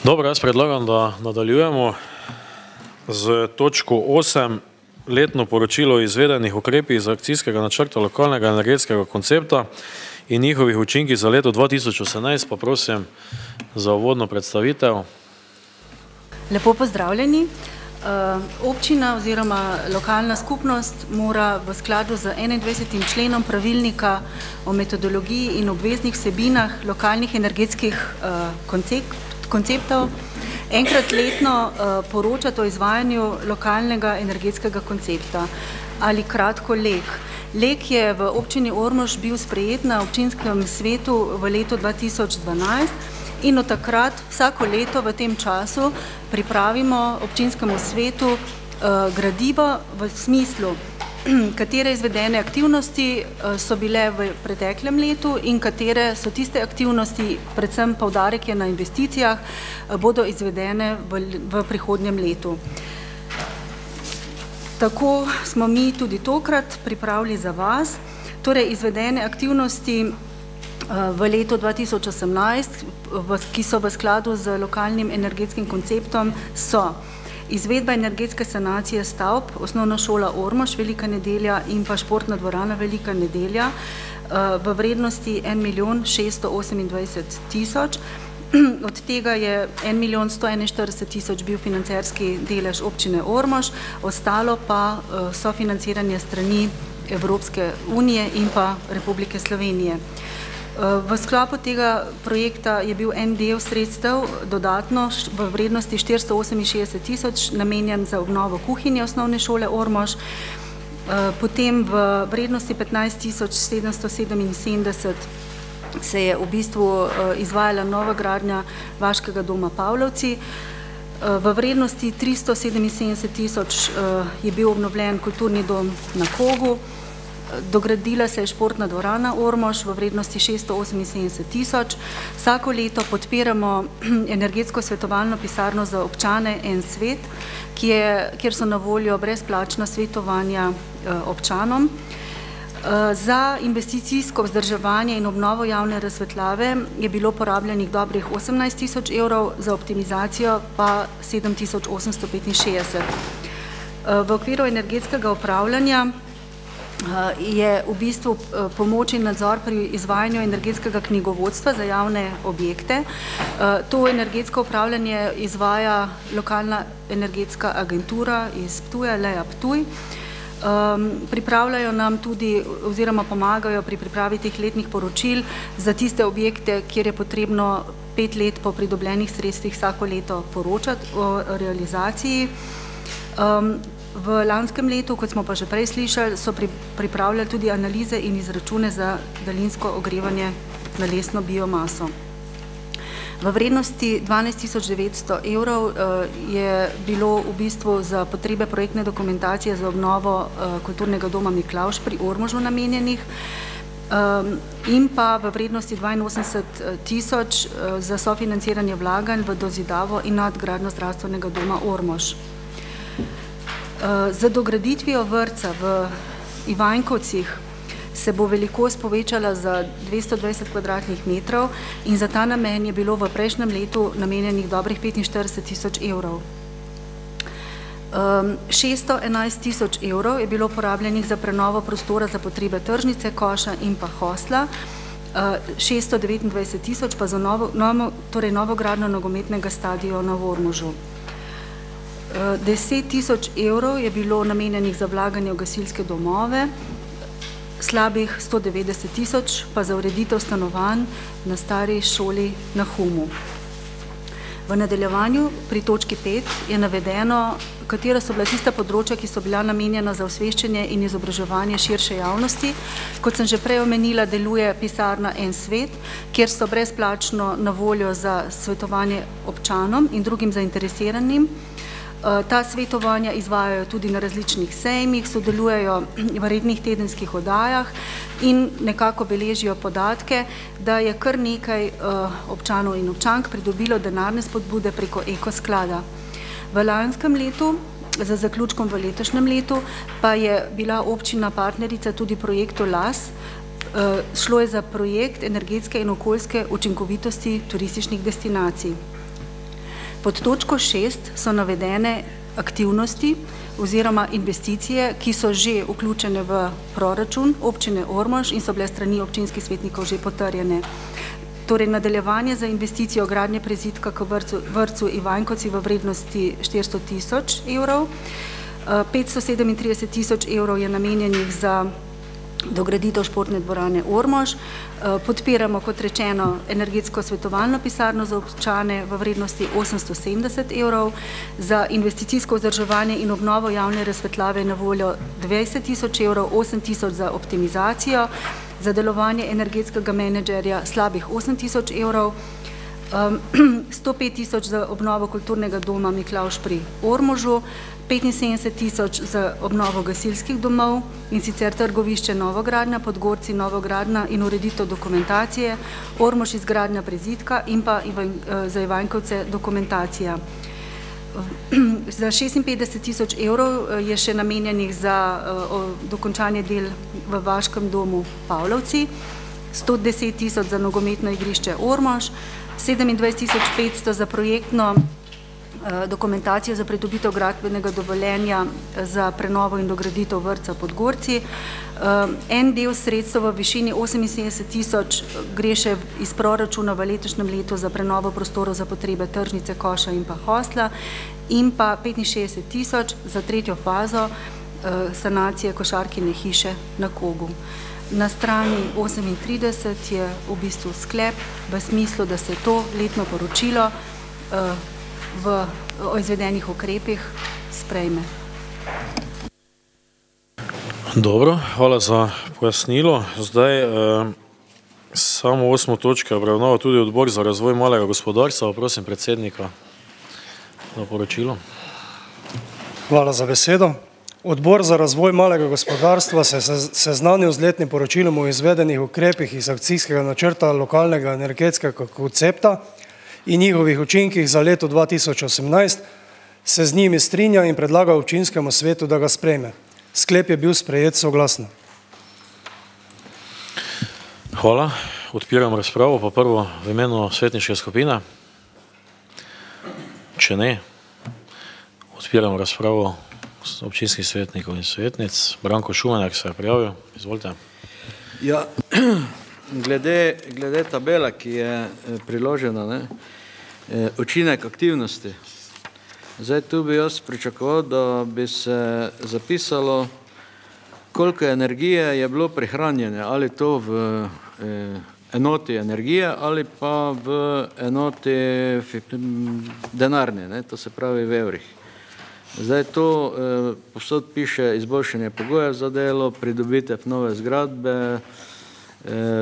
Dobro, jaz predlagam, da nadaljujemo z točko 8, letno poročilo o izvedenih ukrepih iz akcijskega načrta lokalnega energetskega koncepta in njihovih učinkih za leto 2018, pa prosim za uvodno predstavitev. Lepo pozdravljeni. Občina oziroma lokalna skupnost mora v skladu z 21. členom pravilnika o metodologiji in obveznih vsebinah lokalnih energetskih konceptov enkrat letno poročati o izvajanju lokalnega energetskega koncepta ali kratko LEK. LEK je v občini Ormož bil sprejet na občinskem svetu v letu 2012 in od takrat vsako leto v tem času pripravimo občinskemu svetu gradivo v smislu, katere izvedene aktivnosti so bile v preteklem letu in katere so tiste aktivnosti, predvsem poudarek je na investicijah, bodo izvedene v prihodnjem letu. Tako smo mi tudi tokrat pripravili za vas, torej izvedene aktivnosti v letu 2018, ki so v skladu z lokalnim energetskim konceptom, so izvedba energetske sanacije stavb, osnovna šola Ormož, Velika Nedelja in pa športna dvorana Velika Nedelja v vrednosti 1.628.000. Od tega je 1.141.000 bil financerski delež občine Ormož, ostalo pa sofinanciranje strani Evropske unije in pa Republike Slovenije. V sklopu tega projekta je bil en del sredstev dodatno v vrednosti 468.000 namenjen za obnovo kuhinje osnovne šole Ormož, potem v vrednosti 15.777 se je v bistvu izvajala nova gradnja vaškega doma Pavlovci, v vrednosti 377.000 je bil obnovljen kulturni dom na Kogu, dogradila se je športna dvorana Ormož v vrednosti 678.000. Vsako leto podpiramo energetsko svetovalno pisarno za občane En svet, kjer so na voljo brezplačna svetovanja občanom. Za investicijsko vzdrževanje in obnovo javne razsvetljave je bilo porabljenih dobrih 18.000 evrov, za optimizacijo pa 7.865. V okviru energetskega upravljanja je v bistvu pomoč in nadzor pri izvajanju energetskega knjigovodstva za javne objekte. To energetsko upravljanje izvaja lokalna energetska agentura iz Ptuja, LEA Ptuj. Pripravljajo nam tudi oziroma pomagajo pri pripravi teh letnih poročil za tiste objekte, kjer je potrebno 5 let po pridobljenih sredstvih vsako leto poročati o realizaciji. V lanskem letu, kot smo pa že prej slišali, so pripravljali tudi analize in izračune za daljinsko ogrevanje na lesno biomaso. V vrednosti 12.900 evrov je bilo v bistvu za potrebe projektne dokumentacije za obnovo kulturnega doma Miklavž pri Ormožu namenjenih in pa v vrednosti 82.000 za sofinanciranje vlaganj v dozidavo in nadgradnjo zdravstvenega doma Ormož. Z dograditvijo vrtca v Ivanjkovcih se bo velikost povečala za 220 kvadratnih metrov in za ta namen je bilo v prejšnjem letu namenjenih dobrih 45.000 evrov. 611.000 evrov je bilo porabljenih za prenovo prostora za potrebe tržnice, koša in pa hostla, 629.000 pa za novogradnjo nogometnega stadiona v Ormožu. 10.000 evrov je bilo namenjenih za vlaganje v gasilske domove, slabih 190.000 pa za ureditev stanovanj na stari šoli na Humu. V nadaljevanju pri točki 5 je navedeno, katera so bila tista področja, ki so bila namenjena za osveščanje in izobraževanje širše javnosti. Kot sem že prej omenila, deluje pisarna En svet, kjer so brezplačno na voljo za svetovanje občanom in drugim zainteresiranim. Ta svetovanja izvajajo tudi na različnih sejmih, sodelujejo v rednih tedenskih oddajah in nekako beležijo podatke, da je kar nekaj občanov in občank pridobilo denarne spodbude preko ekosklada. V lanskem letu, za zaključkom v letošnjem letu, pa je bila občina partnerica tudi projektu LAS. Šlo je za projekt energetske in okoljske učinkovitosti turističnih destinacij. Pod točko 6 so navedene aktivnosti oziroma investicije, ki so že vključene v proračun občine Ormož in so bile strani občinskih svetnikov že potrjene. Torej, nadaljevanje za investicijo gradnje prizidka k vrtcu Ivanjkovci v vrednosti 400 tisoč evrov. 537 tisoč evrov je namenjenih za dograditev športne dvorane Ormož. Podpiramo, kot rečeno, energetsko svetovalno pisarno za občane v vrednosti 870 evrov, za investicijsko vzdrževanje in obnovo javne razsvetljave na voljo 20 tisoč evrov, 8 tisoč za optimizacijo, za delovanje energetskega menedžerja slabih 8 tisoč evrov, 105 tisoč za obnovo kulturnega doma Miklavž pri Ormožu, 75 tisoč za obnovo gasilskih domov, in sicer Trgovišče novogradnja, Podgorci novogradnja in ureditev dokumentacije, Ormož izgradnja prizidka in pa za Ivanjkovce dokumentacija. Za 56 tisoč evrov je še namenjenih za dokončanje del v Vaškem domu Pavlovci, 110 tisoč za nogometno igrišče Ormož, 27.500 za projektno dokumentacijo za pridobitev gradbenega dovoljenja za prenovo in dograditev vrtca Podgorci. En del sredstev v višini 78 tisoč gre še iz proračuna v letošnjem letu za prenovo prostorov za potrebe tržnice, koša in pa hostla, in pa 65 tisoč za tretjo fazo sanacije košarkine hiše na Kogu. Na strani 38 je v bistvu sklep v smislu, da se to letno poročilo o izvedenih ukrepih sprejme. Dobro, hvala za pojasnilo. Zdaj samo 8. točka obravnava tudi odbor za razvoj malega gospodarstva. Prosim predsednika za poročilo. Hvala za besedo. Odbor za razvoj malega gospodarstva se je seznanil z letnim poročilom o izvedenih ukrepih iz akcijskega načrta lokalnega energetskega koncepta in njihovih učinkih za leto 2018, se z njimi strinja in predlaga občinskemu svetu, da ga sprejme. Sklep je bil sprejet soglasno. Hvala. Odpiram razpravo, pa prvo v imenu svetniške skupine. Če ne, odpiram razpravo občinskih svetnikov in svetnic. Branko Šumenek se je prijavil. Izvolite. Ja, glede tabela, ki je priložena, učinek aktivnosti. Zdaj tu bi jaz pričakoval, da bi se zapisalo, koliko energije je bilo prihranjene, ali to v enoti energije ali pa v enoti denarne, to se pravi v evrih. Zdaj to povsod piše izboljšanje pogojev za delo, pridobitev nove zgradbe,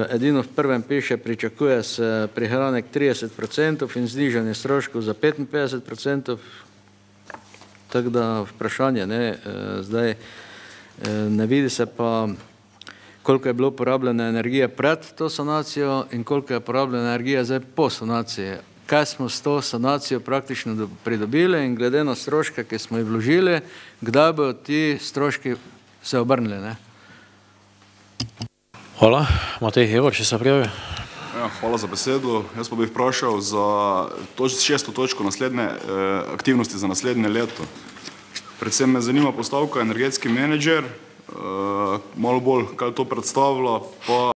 edino v prvem piše, pričakuje se prihranek 30% in znižanje stroškov za 55%, tako da vprašanje, zdaj ne vidi se pa, koliko je bilo porabljene energije pred to sanacijo in koliko je porabljene energije zdaj po sanaciji. Kaj smo s to sanacijo praktično pridobili in glede na stroške, ki smo jih vložili, kdaj bodo ti stroški se obrnili, Hvala. Matej Hevar, če se prijavi. Ja, hvala za besedo. Jaz pa bi vprašal za 6. točko naslednje aktivnosti za naslednje leto. Predvsem me zanima postavka energetski menedžer, malo bolj, kaj to predstavlja, pa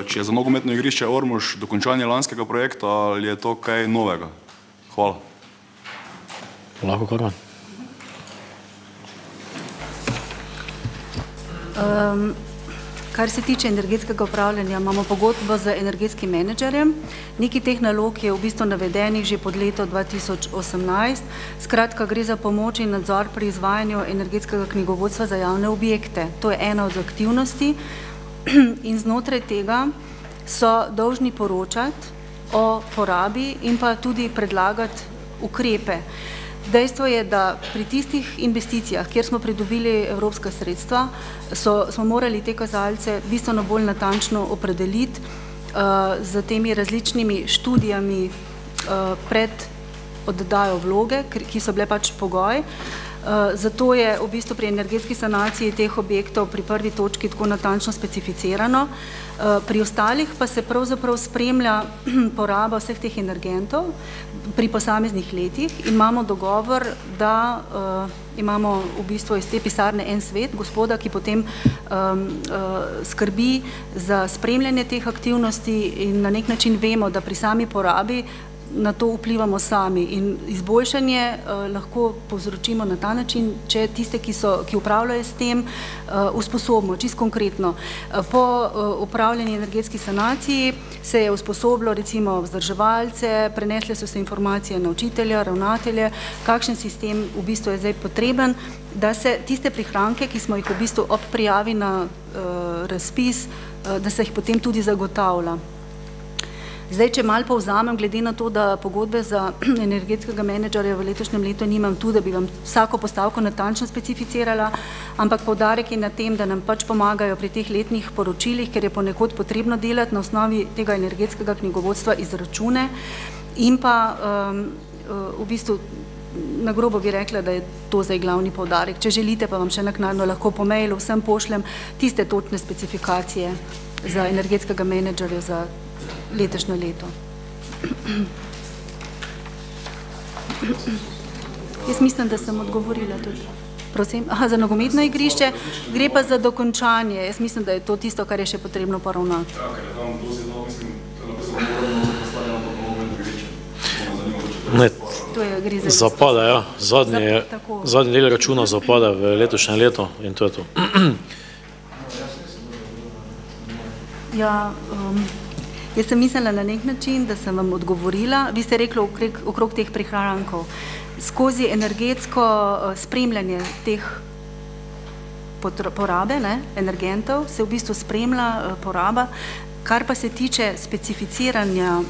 če je za nogometno igrišče Ormož dokončanje lanskega projekta ali je to kaj novega. Hvala. Lahko Korman. Kar se tiče energetskega upravljanja, imamo pogodbo z energetskim menedžerjem. Nekaj teh nalog je v bistvu navedenih že pod leto 2018. Skratka, gre za pomoč in nadzor pri izvajanju energetskega knjigovodstva za javne objekte. To je ena od aktivnosti in znotraj tega so dolžni poročati o porabi in pa tudi predlagati ukrepe. Dejstvo je, da pri tistih investicijah, kjer smo pridobili evropska sredstva, smo morali te kazalce bistveno bolj natančno opredeliti z temi različnimi študijami pred oddajo vloge, ki so bile pač pogoj. Zato je v bistvu pri energetski sanaciji teh objektov pri prvi točki tako natančno specificirano. Pri ostalih pa se pravzaprav spremlja poraba vseh teh energentov pri posameznih letih in imamo dogovor, da imamo v bistvu iz te pisarne en svet, gospoda, ki potem skrbi za spremljanje teh aktivnosti in na nek način vemo, da pri sami porabi na to vplivamo sami in izboljšanje lahko povzročimo na ta način, če tiste, ki upravljajo s tem, usposobimo, čisto konkretno. Po upravljeni energetski sanaciji se je usposobilo recimo vzdrževalce, prenesle so se informacije na učitelja, ravnatelje, kakšen sistem v bistvu je zdaj potreben, da se tiste prihranke, ki smo jih v bistvu ob prijavi na razpis, da se jih potem tudi zagotavlja. Zdaj, če malo povzamem, glede na to, da pogodbe za energetskega menedžerja v letošnjem letu nimam tu, da bi vam vsako postavko natančno specificirala, ampak poudarek je na tem, da nam pač pomagajo pri teh letnih poročilih, ker je ponekod potrebno delati na osnovi tega energetskega knjigovodstva izračune in pa v bistvu na grobo bi rekla, da je to zdaj glavni poudarek. Če želite, pa vam še naknadno lahko po mailu vsem pošljem tiste točne specifikacije za energetskega menedžerja za letošnje leto. Jaz mislim, da sem odgovorila tudi. Prosim, za nogometno igrišče, gre pa za dokončanje. Jaz mislim, da je to tisto, kar je še potrebno poravnati. Ne, zapada, ja. Zadnji del računa zapada v letošnje leto in to je to. Ja, jaz sem mislila na nek način, da sem vam odgovorila. Vi ste rekli okrog teh prihrankov. Skozi energetsko spremljanje teh porabe, energentov, se v bistvu spremlja poraba. Kar pa se tiče specificiranja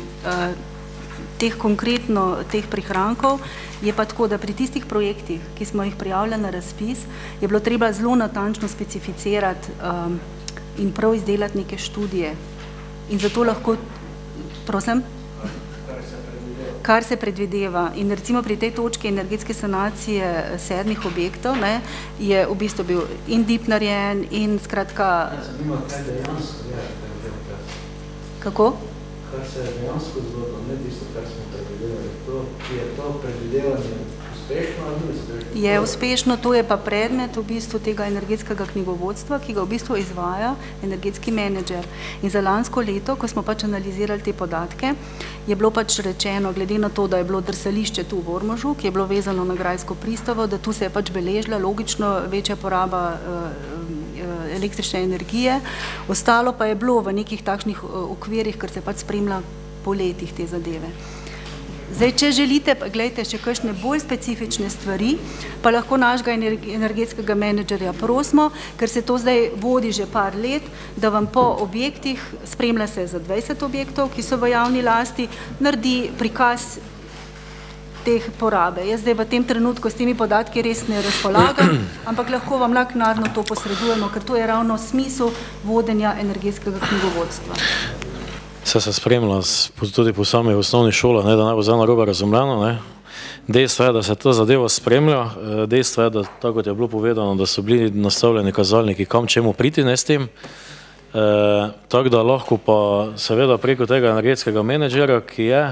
teh konkretno teh prihrankov, je pa tako, da pri tistih projektih, ki smo jih prijavljali na razpis, je bilo treba zelo natančno specificirati in prav izdelati neke študije. In zato lahko, prosim, kar se predvideva. In recimo pri tej točki energetske sanacije 7 objektov je v bistvu bil in DIP narejen in skratka... Kako? Kar se je dejansko zgodilo, ne tisto, kar smo predvidevali. Je to predvidevanje uspešno ali ni uspešno? Je uspešno, to je pa predmet v bistvu tega energetskega knjigovodstva, ki ga v bistvu izvaja energetski menedžer. In za lansko leto, ko smo pač analizirali te podatke, je bilo pač rečeno, glede na to, da je bilo drsališče tu v Ormožu, ki je bilo vezano na Grajsko pristavo, da tu se je pač beležila logično večja poraba električne energije, ostalo pa je bilo v nekih takšnih okvirih, ker se pač spremlja po letih te zadeve. Zdaj, če želite, gledajte, še kakšne bolj specifične stvari, pa lahko našega energetskega menedžerja prosimo, ker se to zdaj vodi že par let, da vam po objektih, spremlja se za 20 objektov, ki so v javni lasti, naredi prikaz teh porabe. Jaz zdaj v tem trenutku s temi podatki res ne razpolagam, ampak lahko vam naknadno to posredujemo, ker to je ravno smisel vodenja energetskega knjigovodstva. Se spremlja tudi po sami osnovni šoli, da ne bo zdaj narobe razumljeno. Dejstvo je, da se ta zadeva spremlja, dejstvo je, da tako kot je bilo povedano, da so bili nastavljeni kazalniki, kam čemu priti s tem. Tako da lahko pa seveda preko tega energetskega menedžera, ki je,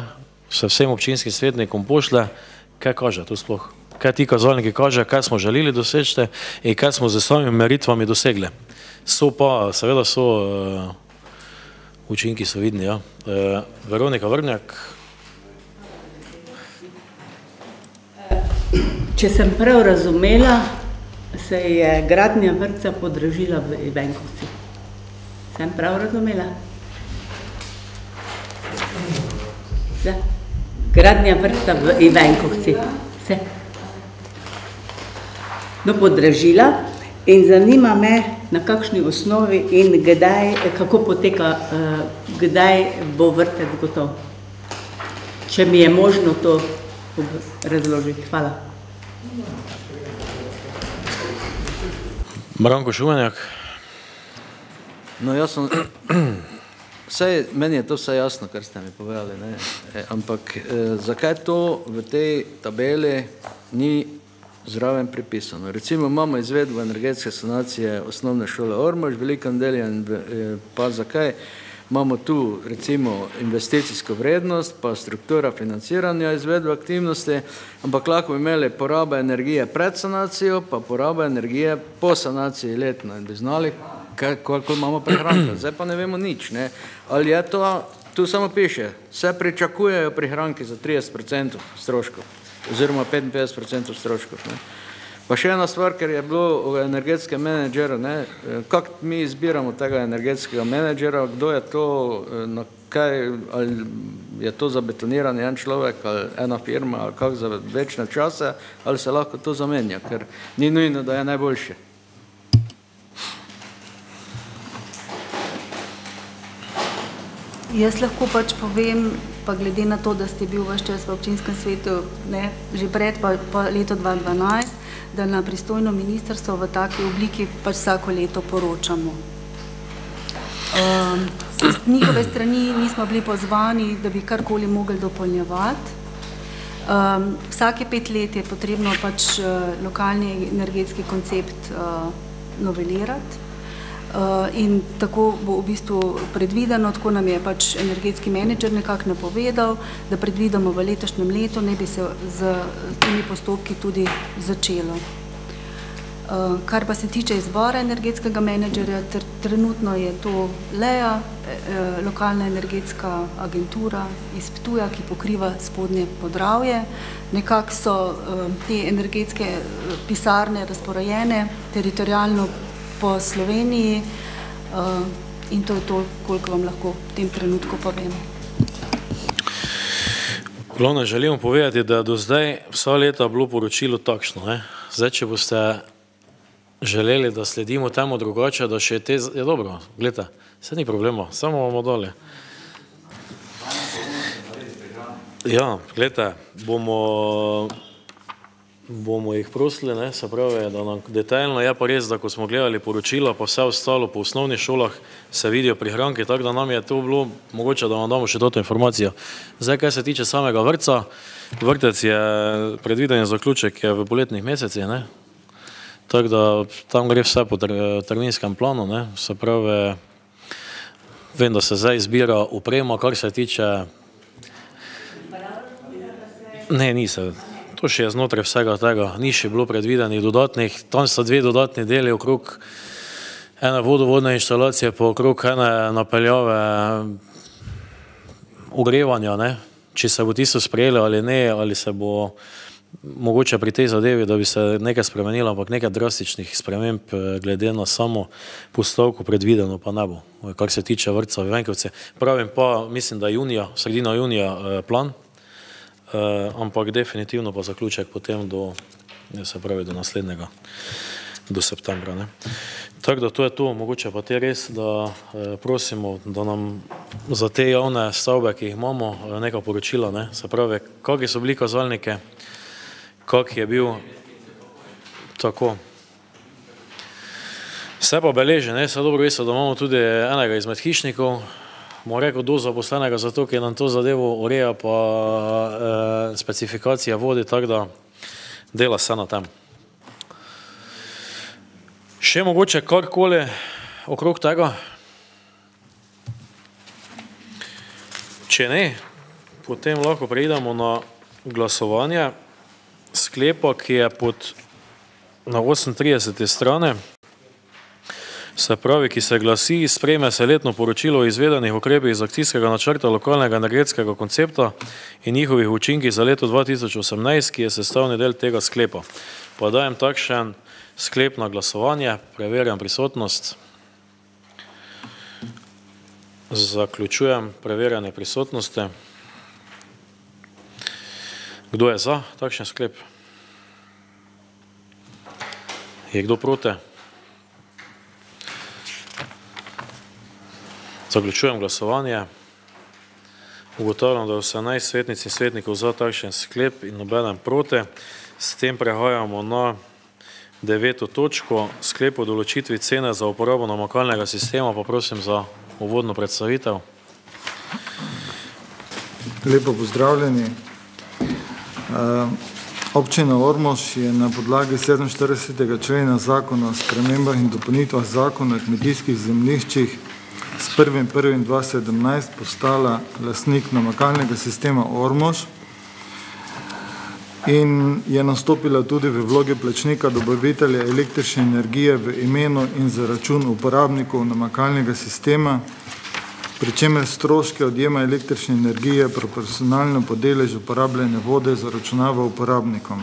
se vsem občinskim svetnikom pošle, kaj kaže to sploh. Kaj ti kazalniki kaže, kaj smo želeli doseči in kaj smo z samimi meritvami dosegli. Seveda so učinki so vidni, ja. Veronika Vrnjak. Če sem prav razumela, se je gradnja vrtca podražila v Ivenkovci. Sem prav razumela? Da. Gradnja vrtca v Ivenkovci. Se. No, podražila. In zanima me, na kakšni osnovi in kako poteka, kdaj bo vrtec gotov. Če mi je možno to razložiti. Hvala. Branko Šumenjak. No, jaz sem... Meni je to vse jasno, kar ste mi povedali, ampak zakaj to v tej tabeli ni zraven pripisano. Recimo imamo izvedbo energetske sanacije osnovne šole Ormož, velikem delu pa zakaj? Imamo tu recimo investicijsko vrednost, pa struktura financiranja izvedbe aktivnosti, ampak lahko bi imeli poraba energije pred sanacijo, pa poraba energije po sanaciji letno in bi znali, koliko imamo prihranka. Zdaj pa ne vemo nič. Ne? Ali je to, tu samo piše, se pričakujejo prihranki za 30% stroškov, oziroma 55% stroškov. Ne? Pa še ena stvar, ker je bilo energetske menedžera, kako mi izbiramo tega energetskega menedžera, kdo je to, na kaj, ali je to zabetoniran en človek, ali ena firma, ali kako za večne čase, ali se lahko to zamenja, ker ni nujno, da je najboljše. Jaz lahko pač povem, pa glede na to, da ste bil vaš čas v občinskem svetu, že pred pa leto 2012, da na pristojno ministrstvo v taki obliki pač vsako leto poročamo. Z njihove strani nismo bili pozvani, da bi karkoli mogli dopolnjevati. Vsake 5 let je potrebno pač lokalni energetski koncept novelirati. In tako bo v bistvu predvideno, tako nam je pač energetski menedžer nekako napovedal, da predvidamo v letošnjem letu, ne bi se z temi postopki tudi začelo. Kar pa se tiče izbora energetskega menedžerja, trenutno je to LEA, lokalna energetska agentura iz Ptuja, ki pokriva spodnje Podravje. Nekako so te energetske pisarne razporejene teritorialno po Sloveniji in to je to, koliko vam lahko v tem trenutku povem. Glavno želimo povedati, da do zdaj vsa leta bilo poročilo takšno. Zdaj, če boste želeli, da sledimo temu drugače, da še te... Je dobro, gledajte, vse ni problema, samo bomo dole. Ja, gledajte, bomo jih prosili, se pravi, da nam detaljno je pa res, da ko smo gledali poročila, pa vse ostalo po osnovnih šolah se vidijo prihranki, tako da nam je to bilo mogoče, da vam damo še toto informacijo. Zdaj, kaj se tiče samega vrtca, vrtec je predviden zaključek je v poletnih mesecih, tako da tam gre vse po terminskem planu, se pravi, vem, da se zdaj izbira oprema, kar se tiče... Ne, ni se... To še je znotraj vsega tega, ni še bilo predvidenih dodatnih, tam so 2 dodatni deli okrog ene vodovodne inštalacije, pa okrog ene napeljave ogrevanja, če se bo tisto sprejelo ali ne, ali se bo mogoče pri tej zadevi, da bi se nekaj spremenilo, ampak nekaj drastičnih sprememb glede na samo postavko predvideno pa ne bo, kar se tiče vrtca v Venkovce. Pravim pa, mislim, da junija, sredina junija plan, ampak definitivno pa zaključek potem do, se pravi, do naslednjega, do septembra. Tako da to je to, mogoče pa te res, da prosimo, da nam za te javne stavbe, ki jih imamo, neka poročila, se pravi, kakšni so bili kazalnike, kak je bil tako. Vse pa beleži, se dobro veste, da imamo tudi enega izmed hišnikov, bomo rekel, do zaposlenega zato, ki nam to zadevo ureja pa specifikacija vodi, tako da dela se na tem. Še mogoče karkoli okrog tega? Če ne, potem lahko preidemo na glasovanje sklepa, ki je na 38. strani. Se pravi, ki se glasi, sprejme se letno poročilo o izvedenih ukrepih iz akcijskega načrta lokalnega energetskega koncepta in njihovih učinkih za leto 2018, ki je sestavni del tega sklepa. Pa dajem takšen sklep na glasovanje, preverjam prisotnost. Zaključujem preverjanje prisotnosti. Kdo je za takšen sklep? Je kdo proti? Zaključujem glasovanje. Ugotavljam, da je 18 svetnic in svetnikov za takšen sklep in nobeden proti. S tem prehajamo na 9. točko, sklep o določitvi cene za uporabo namakalnega sistema, pa prosim za uvodno predstavitev. Lepo pozdravljeni. Občina Ormož je na podlagi 47. člena zakona o spremembah in dopolnitvah zakona o kmetijskih zemljiščih s 1.1.2017 postala lastnik namakalnega sistema Ormož in je nastopila tudi v vlogi plačnika dobavitelja električne energije v imenu in za račun uporabnikov namakalnega sistema, pri čemer stroške odjema električne energije proporcionalno po deležu porabljene vode zaračunava uporabnikom.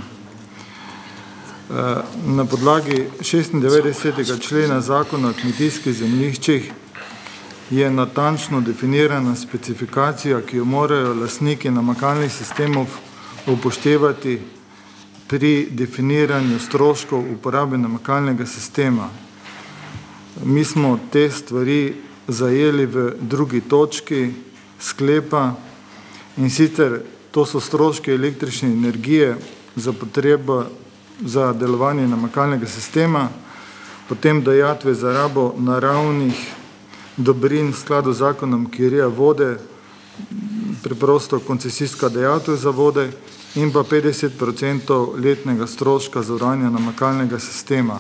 Na podlagi 96. člena zakona o kmetijskih zemljiščih je natančno definirana specifikacija, ki jo morajo lastniki namakalnih sistemov upoštevati pri definiranju stroškov uporabe namakalnega sistema. Mi smo te stvari zajeli v drugi točki sklepa in sicer to so stroške električne energije za potrebo za delovanje namakalnega sistema, potem dajatve za rabo naravnih dobrin v skladu z zakonom, ki ureja vode, preprosto koncesijska dajatev za vode in pa 50% letnega stroška zavarovanja namakalnega sistema.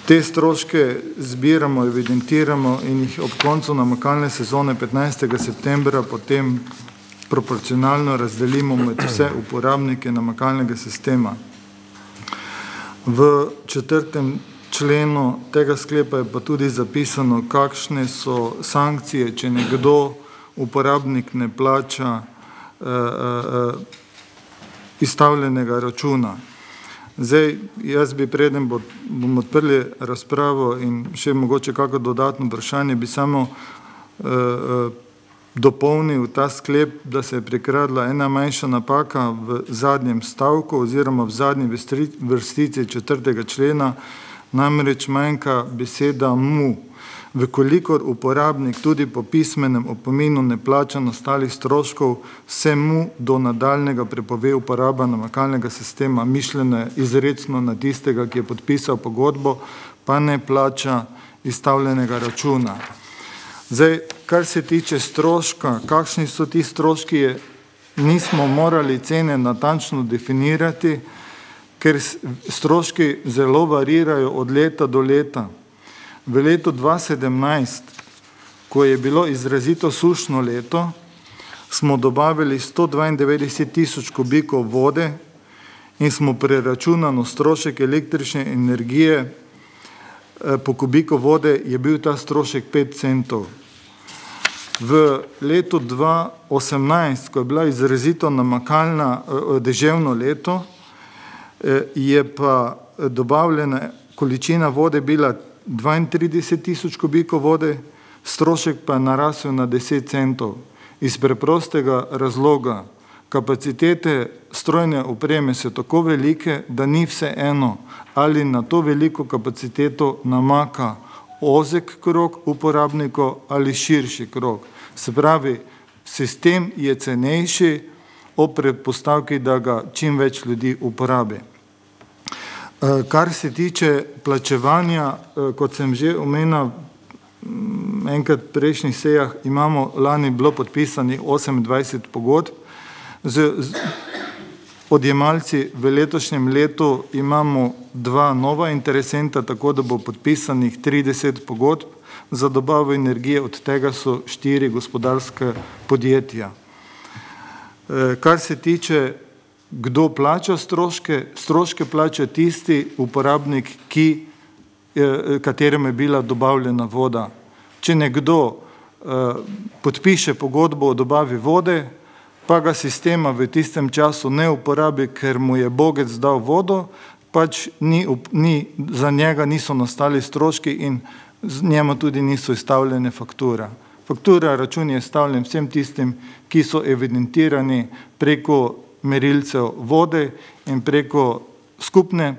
Te stroške zbiramo, evidentiramo in jih ob koncu namakalne sezone 15. septembra potem proporcionalno razdelimo med vse uporabnike namakalnega sistema. V 4. členu tega sklepa je pa tudi zapisano, kakšne so sankcije, če nekdo uporabnik ne plača izstavljenega računa. Zdaj, jaz bi preden bomo odprli razpravo in še mogoče kako dodatno vprašanje, bi samo dopolnil ta sklep, da se je prikradla ena manjša napaka v zadnjem stavku oziroma v zadnji vrstici 4. člena, namreč manjka beseda mu. Vkolikor uporabnik tudi po pismenem opominu ne plača ostalih stroškov, se mu do nadaljnega prepove uporaba namakalnega sistema, mišljeno je izrecno na tistega, ki je podpisal pogodbo, pa ne plača izstavljenega računa. Zdaj, kar se tiče stroška, kakšni so ti stroški, nismo morali cene natančno definirati, ker stroški zelo varirajo od leta do leta. V letu 2017, ko je bilo izrazito sušno leto, smo dobavili 192 tisoč kubikov vode in smo preračunano strošek električne energije po kubiku vode je bil ta strošek 5 centov. V letu 2018, ko je bila izrazito namakalna deževno leto, je pa dobavljena količina vode bila 32 tisoč kubikov vode, strošek pa je narasel na 10 centov. Iz preprostega razloga, kapacitete strojne opreme so tako velike, da ni vse eno, ali na to veliko kapaciteto namaka ozek krog uporabnikov ali širši krog. Se pravi, sistem je cenejši ob predpostavki, da ga čim več ljudi uporabi. Kar se tiče plačevanja, kot sem že omenil, enkrat v prejšnjih sejah imamo lani bilo podpisanih 28 pogodb. Z odjemalci v letošnjem letu imamo 2 nova interesenta, tako da bo podpisanih 30 pogodb za dobavo energije, od tega so 4 gospodarske podjetja. Kar se tiče kdo plača stroške, stroške plača tisti uporabnik, katerem je bila dobavljena voda. Če nekdo podpiše pogodbo o dobavi vode, pa ga sistema v tistem času ne uporabi, ker mu je Bogec dal vodo, pač za njega niso nastali stroški in z njemu tudi niso izstavljene faktura. Faktura, račun je izstavljen vsem tistim, ki so evidentirani preko merilcev vode in preko skupne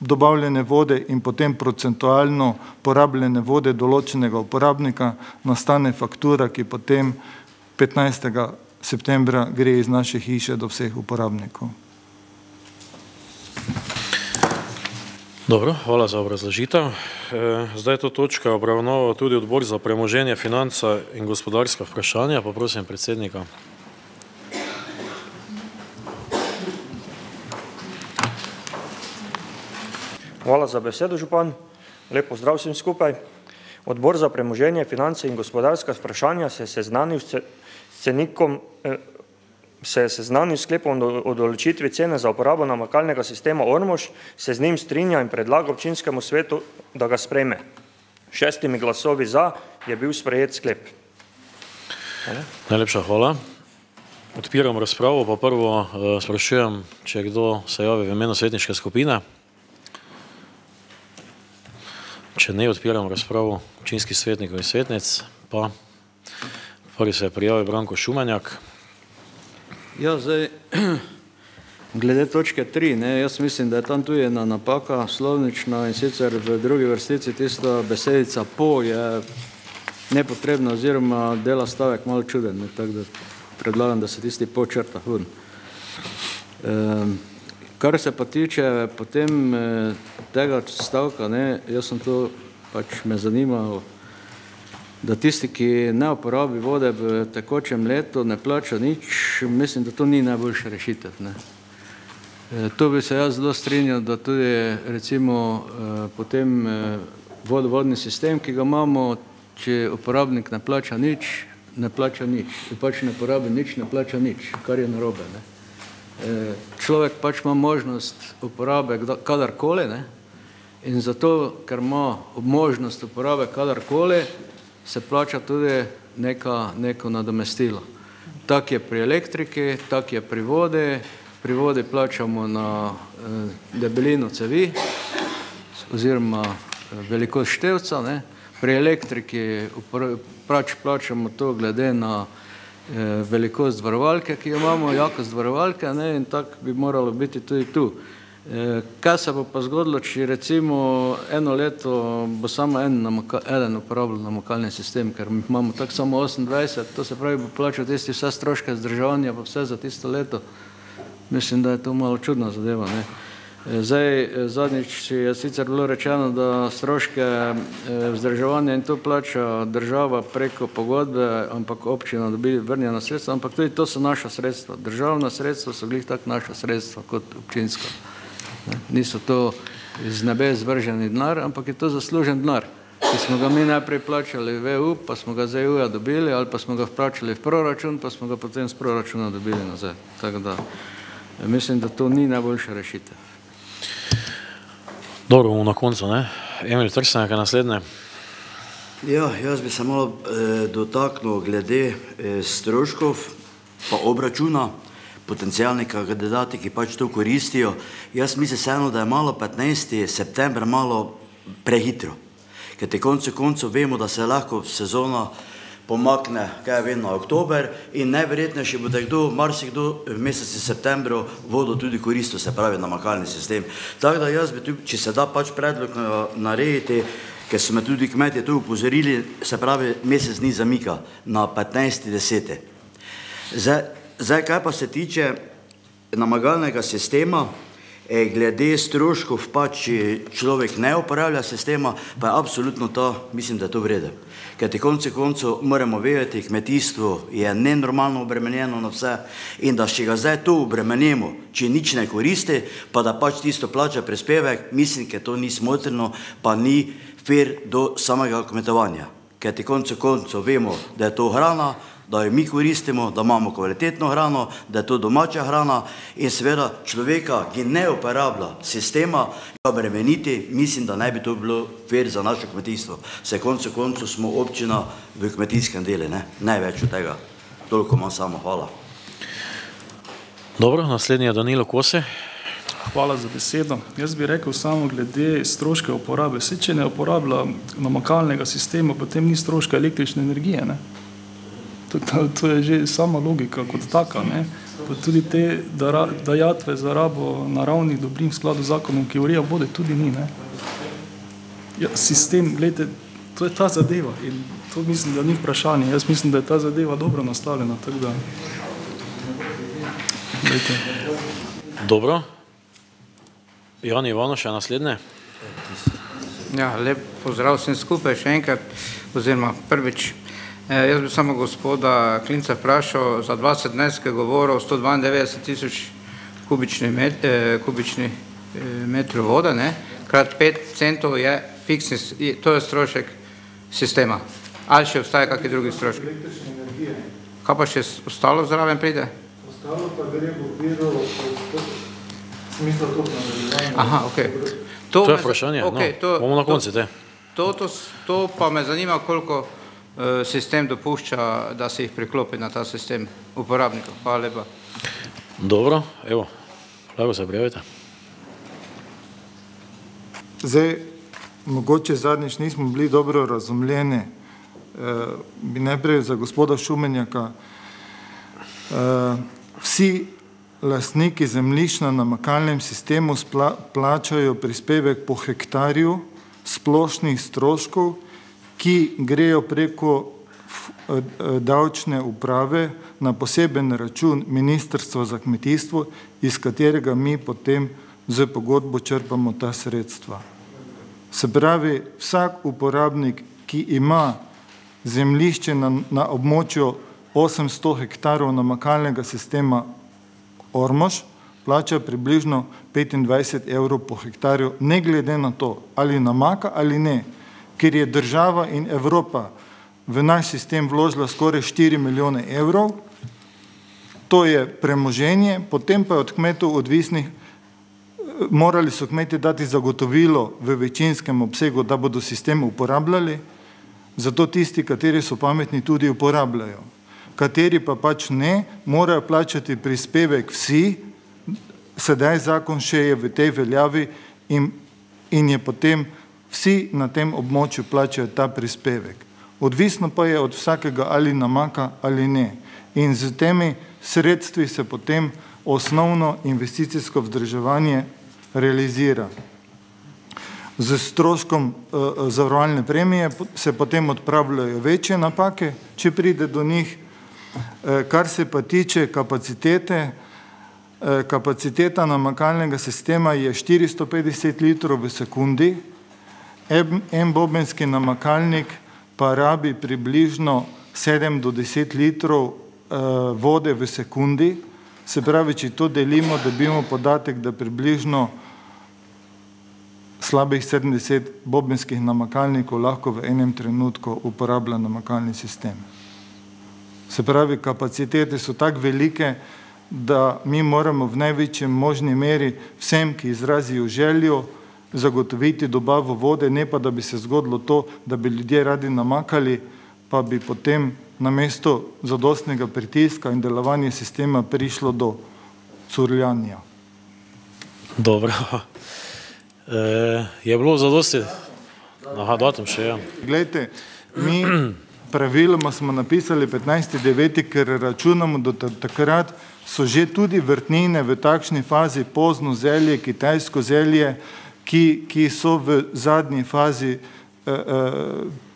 dobavljene vode in potem procentualno porabljene vode določenega uporabnika nastane faktura, ki potem 15. septembra gre iz naše hiše do vseh uporabnikov. Dobro, hvala za obrazložitev. Zdaj to točka obravnava tudi odbor za premoženje, financa in gospodarska vprašanja. Poprosim predsednika. Hvala za besedo, župan. Lep pozdrav vsem skupaj. Odbor za premoženje, finance in gospodarska vprašanja se je seznanil s sklepom o določitvi cene za uporabo namakalnega sistema Ormož, se z njim strinja in predlaga občinskemu svetu, da ga sprejme. 6 glasovi za je bil sprejet sklep. Najlepša hvala. Odpiram razpravo, pa prvo sprašujem, če kdo se javi v imenu svetniške skupine. Če ne, odpiram razpravo občinskih svetnikov in svetnic, pa prvi se je prijavil Branko Šumenjak. Ja, zdaj, glede točke 3, jaz mislim, da je tam tu ena napaka slovnična in sicer v drugi vrstici tista besedica po je nepotrebna oziroma dela stavek malo čuden, tako da predlagam, da se tisti po črta ven. Kar se pa tiče potem tega stavka, jaz sem to pač me zanimal, da tisti, ki ne uporabi vode v tekočem letu, ne plača nič, mislim, da to ni najboljša rešitev. To bi se jaz zelo strinjal, da tudi recimo potem vodovodni sistem, ki ga imamo, če uporabnik ne plača nič, ne plača nič. Če pač ne porabi nič, ne plača nič, kar je narobe. Človek pač ima možnost uporabe kadarkoli in zato, ker ima možnost uporabe kadarkoli, se plača tudi neko nadomestilo. Tak je pri elektriki, tak je pri vodi. Pri vodi plačamo na debelino cevi oziroma velikost števca. Pri elektriki plačamo to glede na velikost varovalke, ki jo imamo, jakost varovalke in tako bi moralo biti tudi tu. Kaj se bo pa zgodilo, če recimo eno leto bo samo eden uporabljal namakalni sistem, ker imamo tako samo 28, to se pravi bo plačal tisti vse stroške vzdrževanja pa vse za tisto leto. Mislim, da je to malo čudna zadeva. Zdaj, zadnjič je sicer bilo rečeno, da stroške vzdrževanja in to plača država preko pogodbe, ampak občina dobi vrnjena sredstva, ampak tudi to so naša sredstva. Državna sredstva so glih tak naša sredstva kot občinska. Niso to iz nebes zvrženi denar, ampak je to zaslužen denar, ki smo ga mi najprej plačali v EU, pa smo ga z EU-ja dobili, ali pa smo ga vplačali v proračun, pa smo ga potem z proračuna dobili nazaj. Tako da mislim, da to ni najboljša rešitev. Dobro, bomo na koncu, Emil Trstenek je naslednje. Ja, jaz bi se malo dotaknil glede stroškov pa obračuna potencijalnih kandidati, ki pač to koristijo. Jaz mislim vseeno, da je malo 15. september malo prehitro, ker te koncu vemo, da se lahko sezona pomakne, kaj vem, na oktober in najverjetneje še bo da marsikdo v mesecu septembru vodo tudi koristil, se pravi namakalni sistem. Tako da jaz bi tu, če se da pač predlog narediti, ker so me tudi kmetje tu upozorili, se pravi mesec dni zamika na 15.10. Zdaj, kaj pa se tiče namakalnega sistema, glede stroškov pač človek ne uporablja sistema, pa je absolutno to, mislim, da je to vrede. Ker te koncu moramo vedeti, kmetijstvo je nenormalno obremenjeno na vse in da če ga zdaj to obremenimo, če nič ne koristi, pa da pač tisto plača prispevek, mislim, ker to ni smotrno, pa ni fair do samega kmetovanja. Ker te koncu vemo, da je to hrana, da jo mi koristimo, da imamo kvalitetno hrano, da je to domača hrana in seveda človeka, ki ne uporablja sistema, ga bremeniti, mislim, da ne bi to bilo fair za naše kmetijstvo. Se koncu smo občina v kmetijskem delu, največ od tega. Toliko imam samo, hvala. Dobro, naslednji je Danilo Kose. Hvala za besedo. Jaz bi rekel samo glede stroške uporabe. Vse, če ne uporablja namakalnega sistema, potem ni stroška električne energije, To je že sama logika kot taka. Pa tudi te dajatve za rabo naravnih dobrin v skladu z zakonom, ki ureja vode, tudi ni. Sistem, gledajte, to je ta zadeva in to mislim, da ni vprašanje. Jaz mislim, da je ta zadeva dobro nastavljena. Tako da, gledajte. Dobro. Jan Ivanoš je naslednje. Ja, lep pozdrav vsem skupaj še enkrat, oziroma prvič. Jaz bi samo gospoda Klinca vprašal za 2017, ki je govoril o 192 tisoč kubični metrov vode, ne, krat 5 centov je fiksni, to je strošek sistema. Ali še obstaja kakšni drugi stroški? Kaj pa še ostalo zraven pride? Ostalo pa gre v okviru smisla topna nadaljevanja. Aha, okej. To je vprašanje, bomo na konci te. To pa me zanima, koliko sistem dopušča, da se jih priklopi na ta sistem uporabnikov. Hvala lepa. Dobro, evo, lahko se prijavite. Zdaj, mogoče zadnjič nismo bili dobro razumljeni, bi najprej za gospoda Šumenjaka. Vsi lastniki zemljišč na namakalnem sistemu plačajo prispevek po hektarju splošnih stroškov, ki grejo preko davčne uprave na poseben račun Ministrstva za kmetijstvo, iz katerega mi potem z pogodbo črpamo ta sredstva. Se pravi, vsak uporabnik, ki ima zemljišče na območju 800 hektarov namakalnega sistema Ormož, plača približno 25 evrov po hektarju, ne glede na to, ali namaka ali ne, ker je država in Evropa v naš sistem vložila skoraj 4 milijone evrov, to je premoženje, potem pa je od kmetov odvisnih, morali so kmeti dati zagotovilo v večinskem obsegu, da bodo sistem uporabljali, zato tisti, kateri so pametni, tudi uporabljajo. Kateri pa pač ne, morajo plačati prispevek vsi, sedaj zakon še je v tej veljavi in je potem vsi na tem območju plačajo ta prispevek. Odvisno pa je od vsakega ali namaka ali ne. In z temi sredstvi se potem osnovno investicijsko vzdrževanje realizira. Z stroškom zavarovalne premije se potem odpravljajo večje napake, če pride do njih. Kar se pa tiče kapacitete, kapaciteta namakalnega sistema je 450 litrov v sekundi, en bobenski namakalnik pa rabi približno 7 do 10 litrov vode v sekundi, se pravi, če to delimo, dobimo podatek, da približno slabih 70 bobenskih namakalnikov lahko v enem trenutku uporablja namakalni sistem. Se pravi, kapacitete so tako velike, da mi moramo v največjem možni meri vsem, ki izrazijo željo, zagotoviti dobavo vode, ne pa da bi se zgodilo to, da bi ljudje radi namakali, pa bi potem namesto zadostnega pritiska in delovanja sistema prišlo do curljanja. Dobro. Je bilo zadosti? Aha, datum še je. Glejte, mi praviloma smo napisali 15.9., ker računamo, da takrat so že tudi vrtnine v takšni fazi, pozno zelje, kitajsko zelje, ki so v zadnji fazi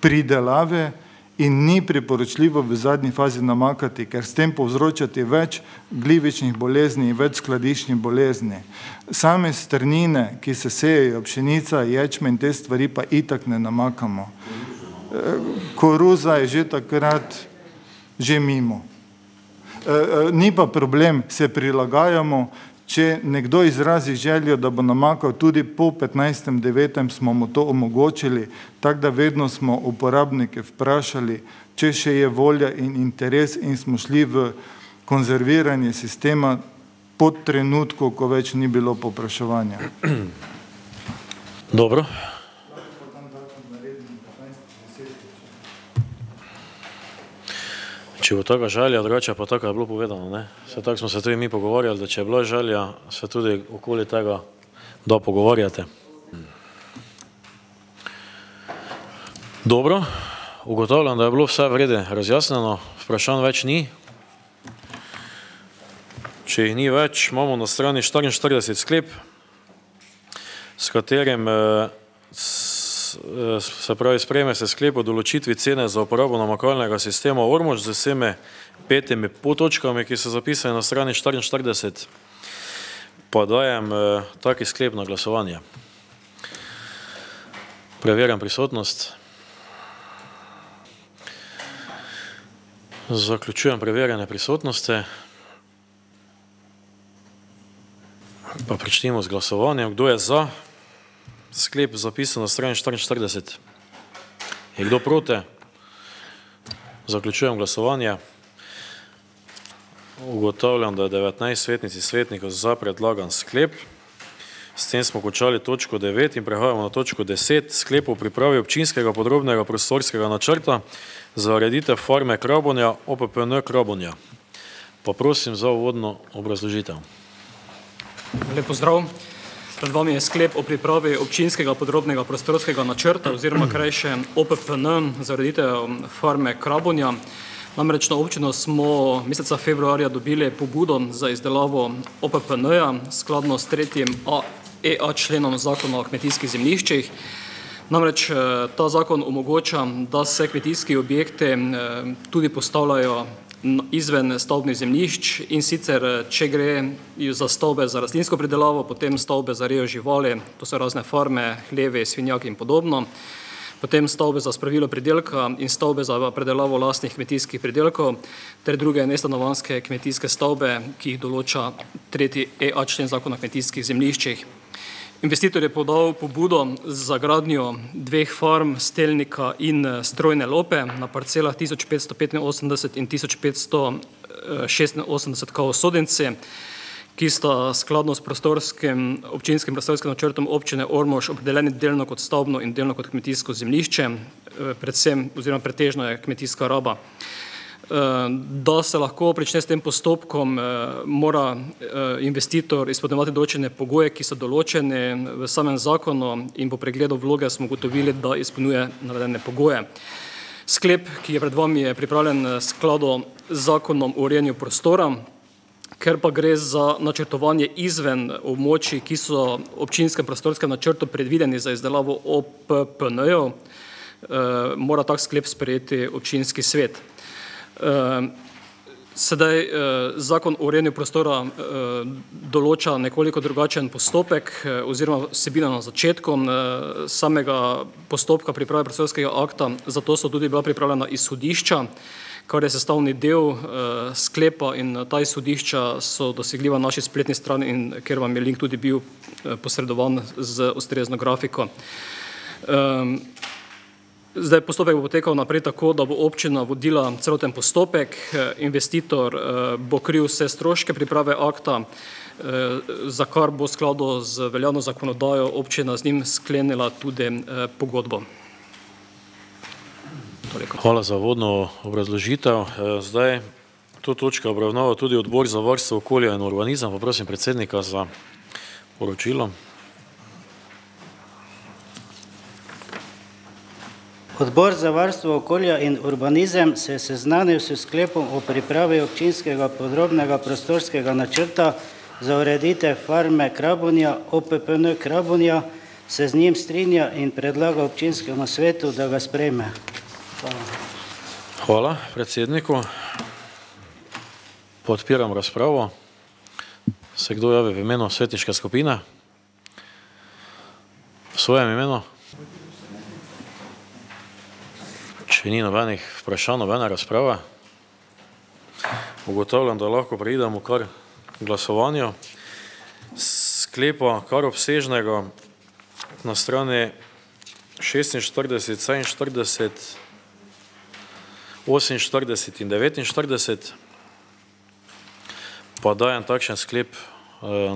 pridelave in ni priporočljivo v zadnji fazi namakati, ker s tem povzročati več glivičnih bolezni in več skladiščnih bolezni. Same strnine, ki se sejejo, pšenica, ječmen, te stvari pa itak ne namakamo. Koruza je že takrat že mimo. Ni pa problem, se prilagajamo, če nekdo izrazi željo, da bo namakal tudi po 15.9. smo mu to omogočili, tako da vedno smo uporabnike vprašali, če še je volja in interes in smo šli v konzerviranje sistema pod trenutku, ko več ni bilo popraševanja. Dobro. Če bo taka želja, drugače pa tako je bilo povedano, ne? Se tako smo se tudi mi pogovarjali, da če je bila želja, se tudi okoli tega da pogovarjate. Dobro, ugotavljam, da je bilo vse v redu razjasneno, vprašanj več ni. Če jih ni več, imamo na strani 44 sklep, s katerim se pravi, sprejme se sklep o določitvi cene za uporabo namakalnega sistema Ormož z vsemi 5 podtočkami, ki so zapisane na strani 44, pa dajem taki sklep na glasovanje. Preverjam prisotnost. Zaključujem preverjanje prisotnosti. Pa pričnimo z glasovanjem. Kdo je za sklep zapisan na strani 44? Je kdo proti? Zaključujem glasovanje. Ugotavljam, da je 19 svetnic in svetnikov za predlagan sklep. S tem smo končali točko 9 in prehajamo na točko 10. Sklep o pripravi občinskega podrobnega prostorskega načrta za ureditev farme Krabonja, OPPN Krabonja. Pa prosim za uvodno obrazložitev. Lep pozdrav. Pred vami je sklep o pripravi občinskega podrobnega prostorskega načrta oziroma krajše OPPN za ureditev farme Krabonja. Namreč na občino smo meseca februarja dobili pobudo za izdelavo OPPN-ja skladno s 3. EA členom zakona o kmetijskih zemljiščih. Namreč ta zakon omogoča, da se kmetijski objekti tudi postavljajo izven stavbnih zemljišč in sicer, če gre za stavbe za rastlinsko pridelavo, potem stavbe za rejo živali, to so razne farme, hlevi, svinjaki in podobno, potem stavbe za spravilo pridelka in stavbe za predelavo lastnih kmetijskih pridelkov ter druge nestanovanjske kmetijske stavbe, ki jih določa 3. EA člen zakona o kmetijskih zemljiščih. Investitor je podal pobudo za gradnjo 2 farm, stelnika in strojne lope na parcelah 1585 in 1586 kao Sodenci, ki sta skladno s občinskim prostorskim načrtom občine Ormož opredeljeni delno kot stavbno in delno kot kmetijsko zemljišče, predvsem oziroma pretežno je kmetijska raba. Da se lahko prične s tem postopkom, mora investitor izpolnjevati določene pogoje, ki so določeni v samem zakonu, in po pregledu vloge smo ugotovili, da izpolnjuje navedene pogoje. Sklep, ki je pred vami, je pripravljen skladno z zakonom o urejanju prostora, ker pa gre za načrtovanje izven območij, ki so v občinskem prostorskem načrtu predvideni za izdelavo OPPN-jev, mora tak sklep sprejeti občinski svet. Sedaj zakon o urejanju prostora določa nekoliko drugačen postopek oziroma vsebina na začetku samega postopka priprave prostorskega akta, zato so tudi bila pripravljena izhodišča, kar je sestavni del sklepa, in ta izhodišča so dosegljiva na naši spletni strani, in ker vam je link tudi bil posredovan z ustrezno grafiko. Zdaj postopek bo potekal naprej tako, da bo občina vodila celoten postopek, investitor bo kril vse stroške priprave akta, za kar bo v skladu z veljavno zakonodajo občina z njim sklenila tudi pogodbo. Hvala za uvodno obrazložitev. Zdaj to točka obravnava tudi odbor za varstvo okolja in urbanizem. Poprosim predsednika za poročilo. Odbor za varstvo okolja in urbanizem se je seznanil s sklepom o pripravi občinskega podrobnega prostorskega načrta za ureditev farme Krabonja, OPPN Krabonja, se z njim strinja in predlaga občinskemu svetu, da ga sprejme. Hvala predsedniku. Podpiram razpravo. Se kdo javi v imenu svetniške skupine? V svojem imenu? Če ni nobenih vprašanj, nobene razprave, ugotavljam, da lahko preidemo kar glasovanju. Sklepa kar obsežnega na strani 46, 47, 48 in 49, pa dajem takšen sklep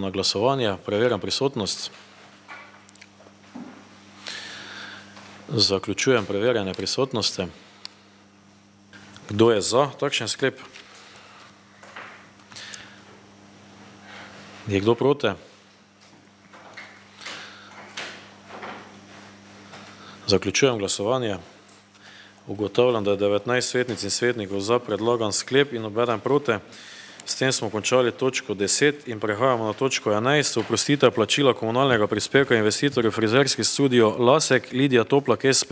na glasovanje. Preverjam prisotnost. Zaključujem preverjanje prisotnosti. Kdo je za takšen sklep? Je kdo proti? Zaključujem glasovanje. Ugotavljam, da je 19 svetnic in svetnikov za predlagan sklep in nobeden proti. S tem smo končali točko 10 in prehajamo na točko 11. Oprostitev plačila komunalnega prispevka investitorju frizerski studio Lasek, Lidija Toplak SP,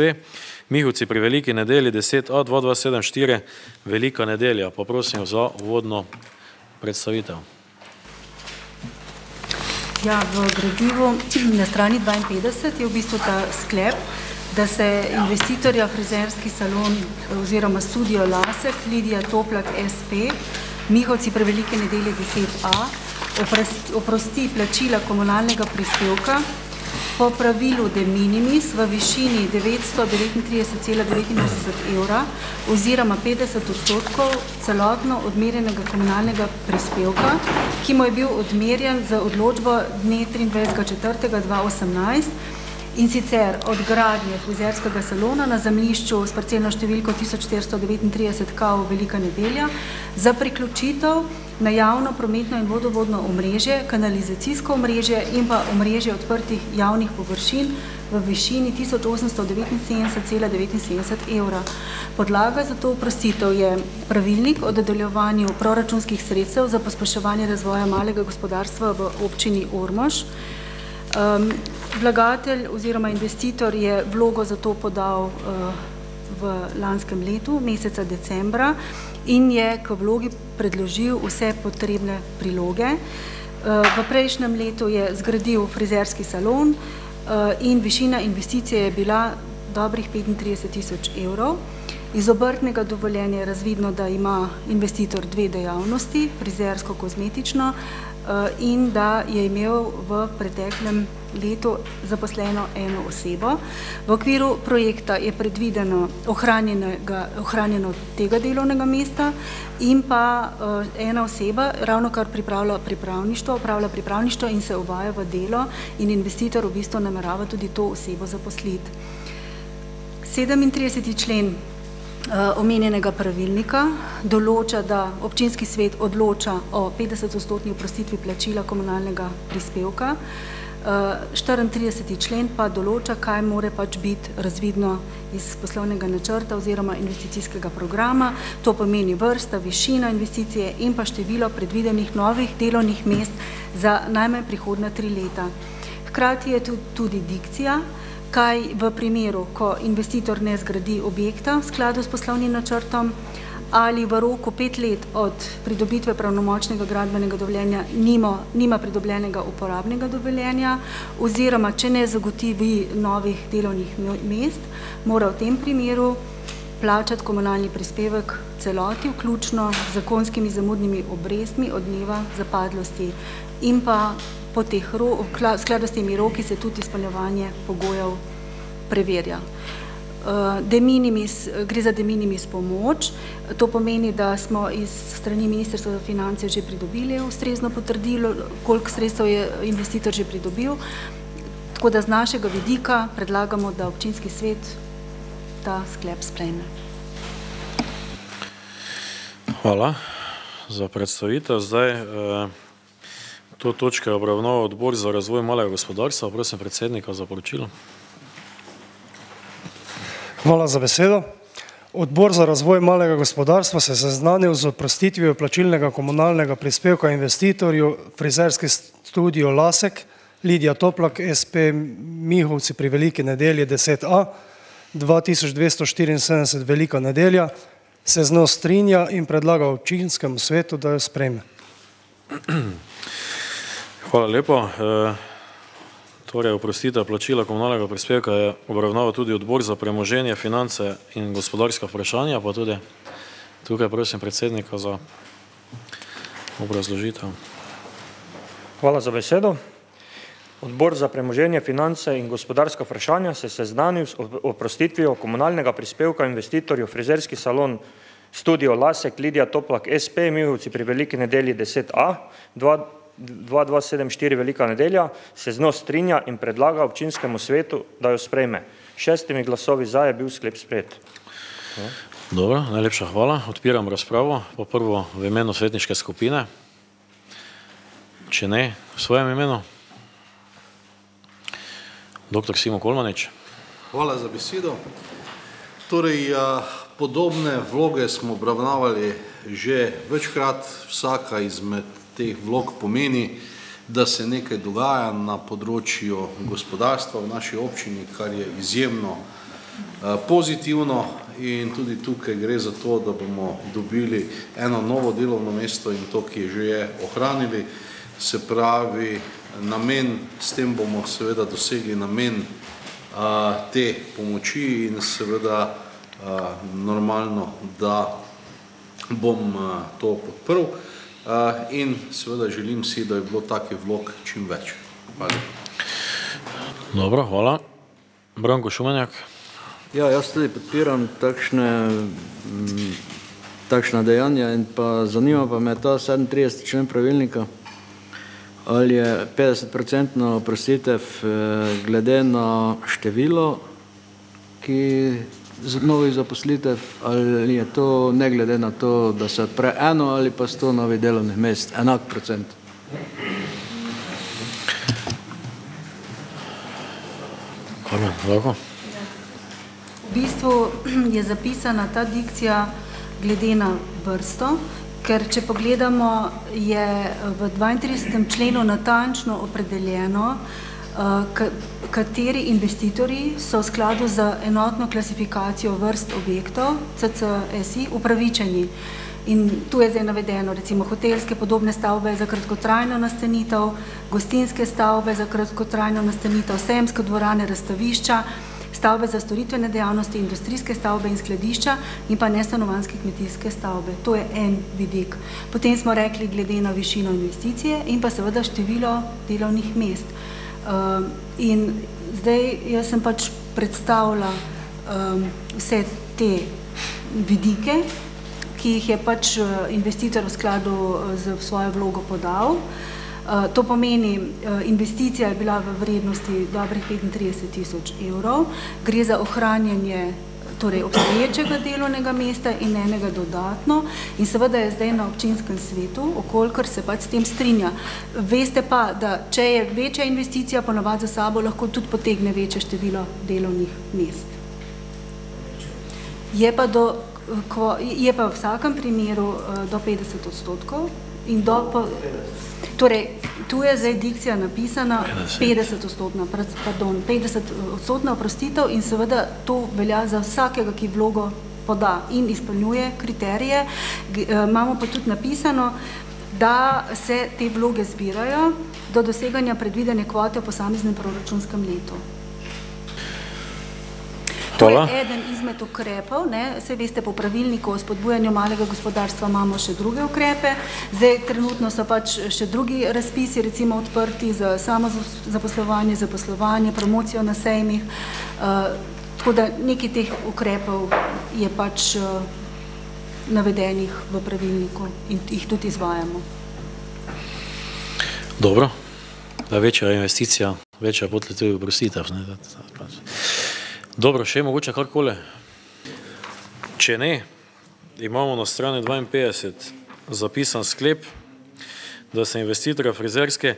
Mihovci pri Veliki nedelji 10A 2274, Velika nedelja. Pa prosim za uvodno predstavitev. Ja, v gradivu na strani 52 je v bistvu ta sklep, da se investitorja frizerski salon oziroma studio Lasek, Lidija Toplak SP, Mihovci pri Veliki nedelji 10A, oprosti plačila komunalnega prispevka po pravilu de minimis v višini 939,89 evra oziroma 50% celotno odmerjenega komunalnega prispevka, ki mu je bil odmerjen za odločbo dne 23.4.2018 in sicer od gradnje frizerskega salona na zemljišču s parcelno številko 1439 KV Velika Nedelja za priključitev na javno prometno in vodovodno omrežje, kanalizacijsko omrežje in pa omrežje odprtih javnih površin v višini 1879,79 evra. Podlaga za to oprostitev je pravilnik o dodeljevanju proračunskih sredstev za pospeševanje razvoja malega gospodarstva v občini Ormož. Vlagatelj oziroma investitor je vlogo za to podal v lanskem letu, meseca decembra, in je k vlogi predložil vse potrebne priloge. V prejšnjem letu je zgradil frizerski salon in višina investicije je bila dobrih 35.000 evrov. Iz obrtnega dovoljenja je razvidno, da ima investitor dve dejavnosti, frizersko-kozmetično, in da je imel v preteklem letu zaposleno eno osebo. V okviru projekta je predvideno ohranjeno tega delovnega mesta in pa ena oseba ravno kar opravlja pripravništvo in se uvaja v delo in investitor v bistvu namerava tudi to osebo zaposliti. 37. člen omenjenega pravilnika določa, da občinski svet odloča o 50% oprostitvi plačila komunalnega prispevka. 34. člen pa določa, kaj more pač biti razvidno iz poslovnega načrta oziroma investicijskega programa. To pomeni vrsta, višina investicije in pa število predvidenih novih delovnih mest za najmanj prihodnja 3 leta. Hkrati je tudi dikcija, kaj v primeru, ko investitor ne zgradi objekta v skladu s poslovnim načrtom ali v roku 5 let od pridobitve pravnomočnega gradbenega dovoljenja nima pridobljenega uporabnega dovoljenja oziroma če ne zagotovi novih delovnih mest, mora v tem primeru plačati komunalni prispevek celoti, vključno z zakonskimi zamudnimi obrestmi od dneva zapadlosti in pa po teh v skladu s temi roki se tudi izpolnjevanje pogojev preverja. Gre za de minimis pomoč, to pomeni, da smo iz strani Ministrstva za finance že pridobili ustrezno potrdilo, koliko sredstev je investitor že pridobil, tako da z našega vidika predlagamo, da občinski svet ta sklep sprejme. Hvala za predstavitev. Zdaj to točko je obravnaval Odbor za razvoj malega gospodarstva. Prosim predsednika za poročilo. Hvala za besedo. Odbor za razvoj malega gospodarstva se je seznanil z oprostitvijo plačilnega komunalnega prispevka investitorju frizerski studio Lasek, Lidija Toplak, SP Mihovci pri Veliki Nedelji 10A, 2274 Velika Nedelja, se z njo strinja in predlaga občinskemu svetu, da jo sprejme. Hvala lepo. Torej, oprostitev plačila komunalnega prispevka je obravnaval tudi Odbor za premoženje, finance in gospodarska vprašanja, pa tudi tukaj prosim predsednika za obrazložitev. Hvala za besedo. Odbor za premoženje, finance in gospodarska vprašanja se seznanil s oprostitvijo komunalnega prispevka investitorju frizerski salon Studio Lasek, Lidija Toplak, SP Mihovci pri Veliki Nedelji 10A, 2274 Velika Nedelja, se z njo strinja in predlaga občinskemu svetu, da jo sprejme. 6 glasovi za je bil sklep sprejet. Dobro, najlepša hvala. Odpiram razpravo. Po prvo v imenu svetniške skupine. Če ne, v svojem imenu. Dr. Simo Kolmanič. Hvala za besedo. Torej, podobne vloge smo obravnavali že večkrat. Vsaka izmed teh vlog pomeni, da se nekaj dogaja na področju gospodarstva v naši občini, kar je izjemno pozitivno, in tudi tukaj gre za to, da bomo dobili eno novo delovno mesto in to, ki že je ohranili, se pravi namen, s tem bomo seveda dosegli namen te pomoči in seveda normalno, da bom to podprl. in seveda želim si, da je bilo takih vlog čim več. Hvala. Dobro, hvala. Branko Šumenjak. Ja, jaz tudi podpiram takšna dejanja in pa zanima pa me ta 37. člen pravilnika, ali je 50% oprostitev glede na število, ki novih zaposlitev, ali je to ne glede na to, da se odpre 1 ali pa 100 novih delovnih mest, enak procent. Karmen, lahko? V bistvu je zapisana ta dikcija glede na vrsto, ker če pogledamo, je v 32. členu natančno opredeljeno, kateri investitorji so v skladu z enotno klasifikacijo vrst objektov CCSI upravičeni. In tu je zdaj navedeno, recimo hotelske podobne stavbe za kratkotrajno nastanitev, gostinske stavbe za kratkotrajno nastanitev, sejemske dvorane, razstavišča, stavbe za storitvene dejavnosti, industrijske stavbe in skladišča in pa nestanovanjske kmetijske stavbe. To je en vidik. Potem smo rekli glede na višino investicije in pa seveda število delovnih mest. In zdaj jaz sem pač predstavila vse te vidike, ki jih je pač investitor v skladu z svojo vlogo podal. To pomeni, investicija je bila v vrednosti dobrih 35 000 evrov, gre za ohranjanje torej obstoječega delovnega mesta in enega dodatno in seveda je zdaj na občinskem svetu, okolikor se pač s tem strinja. Veste pa, da če je večja investicija, ponavadi za sabo lahko tudi potegne večje število delovnih mest. Je pa v vsakem primeru do 50% in torej, tu je zdaj dikcija napisana 50% oprostitev in seveda to velja za vsakega, ki vlogo poda in izpolnjuje kriterije. Imamo pa tudi napisano, da se te vloge zbirajo do doseganja predvidene kvote v posameznem proračunskem letu. To je eden izmed ukrepov, saj veste, po pravilniku o spodbujanju malega gospodarstva imamo še druge ukrepe, zdaj trenutno so pač še drugi razpisi, recimo odprti za samozaposlovanje, zaposlovanje, promocijo na sejmih, tako da nekaj teh ukrepov je pač navedenih v pravilniku in jih tudi izvajamo. Dobro, da večja investicija, večja potletuje oprostitev. Dobro, še mogoče karkoli? Če ne, imamo na strani 52 zapisan sklep, da se investitorja frizerske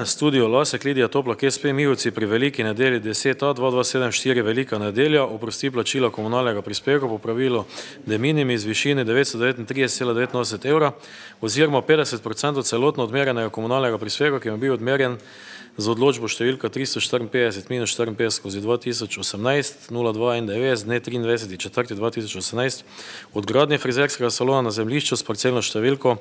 studio Lasek Lidija Toplak SP Mihovci pri Veliki nedelji 10A 2274 Velika nedelja oprosti plačila komunalnega prispevka po pravilu de minimis višini 939,89 evra oziroma 50% celotno odmerjenega komunalnega prispevka, ki je bil odmerjen z odločbo številka 354-54/2018 0291 dne 23.4.2018 od gradnje frizerskega salona na zemljišču s parcelno številko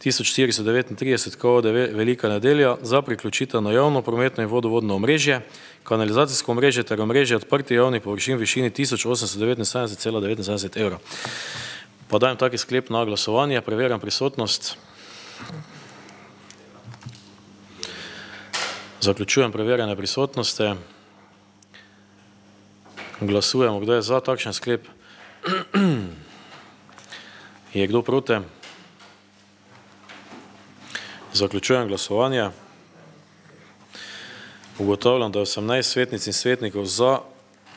1439 KOD Velika nedelja za priključitev na javno prometno in vodovodno omrežje, kanalizacijsko omrežje ter omrežje odprtih javnih površin v višini 1879,79 evra. Pa dajem taki sklep na glasovanje, preverjam prisotnost. Zaključujem preverjanje prisotnosti. Glasujemo, kdo je za takšen sklep. Je kdo proti? Zaključujem glasovanje. Ugotavljam, da je 18 svetnic in svetnikov za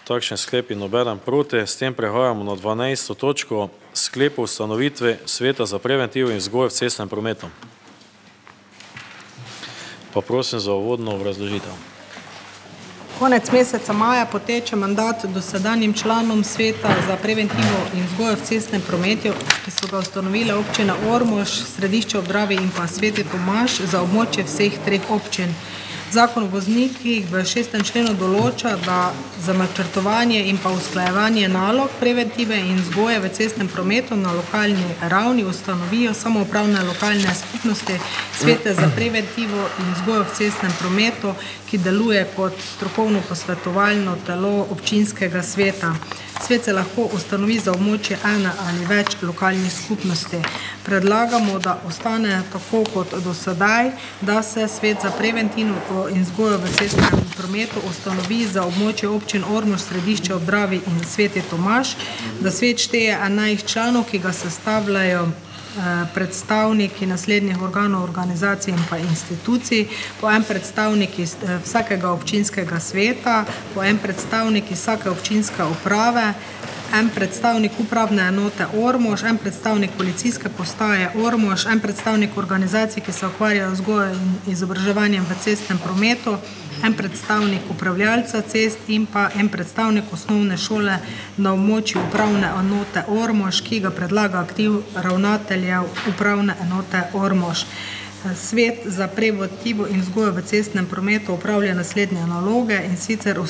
takšen sklep in nobeden proti. S tem prehajamo na 12. točko sklepa o ustanovitvi Sveta za preventivo in vzgojo v cestnem prometu. Pa prosim za uvodno obrazložitev. Konec meseca maja poteče mandat dosedanjim članom Sveta za preventivo in vzgojo v cestnem prometu, ki so ga ustanovile občina Ormož, Središče ob Dravi in pa Sveti Tomaž za območje vseh treh občin. Zakon o voznikih v 6. členu določa, da za načrtovanje in pa usklajevanje nalog preventive in vzgoje v cestnem prometu na lokalni ravni ustanovijo samoupravne lokalne skupnosti Svete za preventivo in vzgojo v cestnem prometu, ki deluje kot strokovno posvetovalno telo občinskega sveta. Svet se lahko ustanovi za območje ene ali več lokalnih skupnosti. Predlagamo, da ostane tako kot do sedaj, da se Svet za preventivno in vzgojo v cestnem prometu ustanovi za območje občin Ormož, Središče ob Dravi in Sveti Tomaž, da svet šteje 11 članov, ki ga sestavljajo predstavniki naslednjih organov, organizacij in pa institucij, po en predstavnik iz vsakega občinskega sveta, po en predstavnik iz vsake občinske uprave, en predstavnik upravne enote Ormož, en predstavnik policijske postaje Ormož, en predstavnik organizacij, ki se ukvarjajo z vzgojo in izobraževanjem v cestnem prometu, en predstavnik upravljalca cest in pa en predstavnik osnovne šole na območju upravne enote Ormož, ki ga predlaga aktiv ravnateljev upravne enote Ormož. Svet za preventivo in vzgojo v cestnem prometu upravlja naslednje naloge in sicer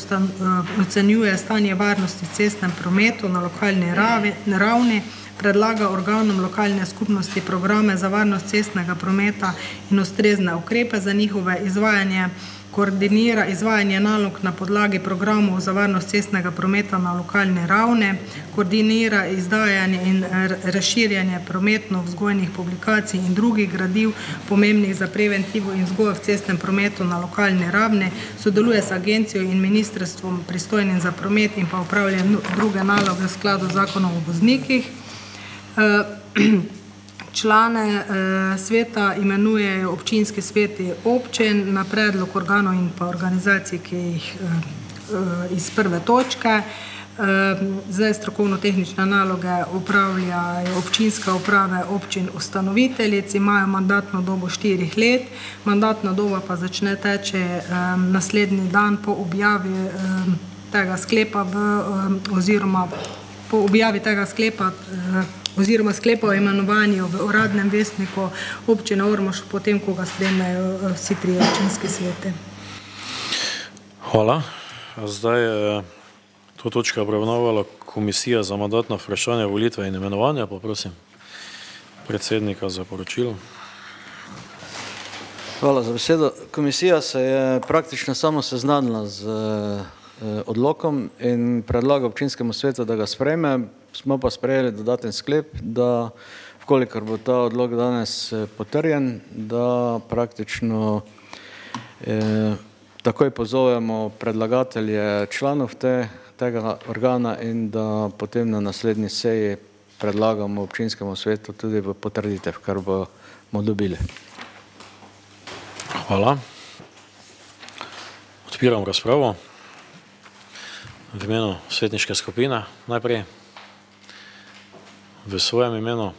ocenjuje stanje varnosti v cestnem prometu na lokalni ravni, predlaga organom lokalne skupnosti programe za varnost cestnega prometa in ustrezne ukrepe za njihove izvajanje, koordinira izvajanje nalog na podlagi programov za varnost cestnega prometa na lokalni ravni, koordinira izdajanje in razširjanje prometno-vzgojnih publikacij in drugih gradiv pomembnih za preventivo in vzgojo v cestnem prometu na lokalni ravni, sodeluje s agencijo in ministrstvom pristojnim za promet in pa upravlja druge naloge v skladu z zakonom o voznikih. Člane sveta imenujejo občinski sveti občin na predlog organov in pa organizacij, ki jih iz prve točke. Zdaj strokovno-tehnične naloge upravljajo občinske uprave občin ustanoviteljic, imajo mandatno dobo 4 let, mandatna doba pa začne teči naslednji dan po objavi tega sklepa oziroma po objavi tega sklepa oziroma sklepa o imenovanju v uradnem vestniku občine Ormož, potem, ko ga sprejmejo vsi 3 občinski sveti. Hvala. Zdaj to točka obravnavala Komisija za mandatna vprašanja, volitve in imenovanja, pa prosim predsednika za poročilo. Hvala za besedo. Komisija se je praktično samo seznanila z odlokom in predlaga občinskemu svetu, da ga sprejme. Smo pa sprejeli dodaten sklep, da vkolikor bo ta odlok danes potrjen, da praktično takoj pozovemo predlagatelje članov tega organa in da potem na naslednji seji predlagamo občinskemu svetu tudi v potrditev, kar bomo dobili. Hvala. Odpiram razpravo v imenu svetniške skupine. Najprej v svojem imenu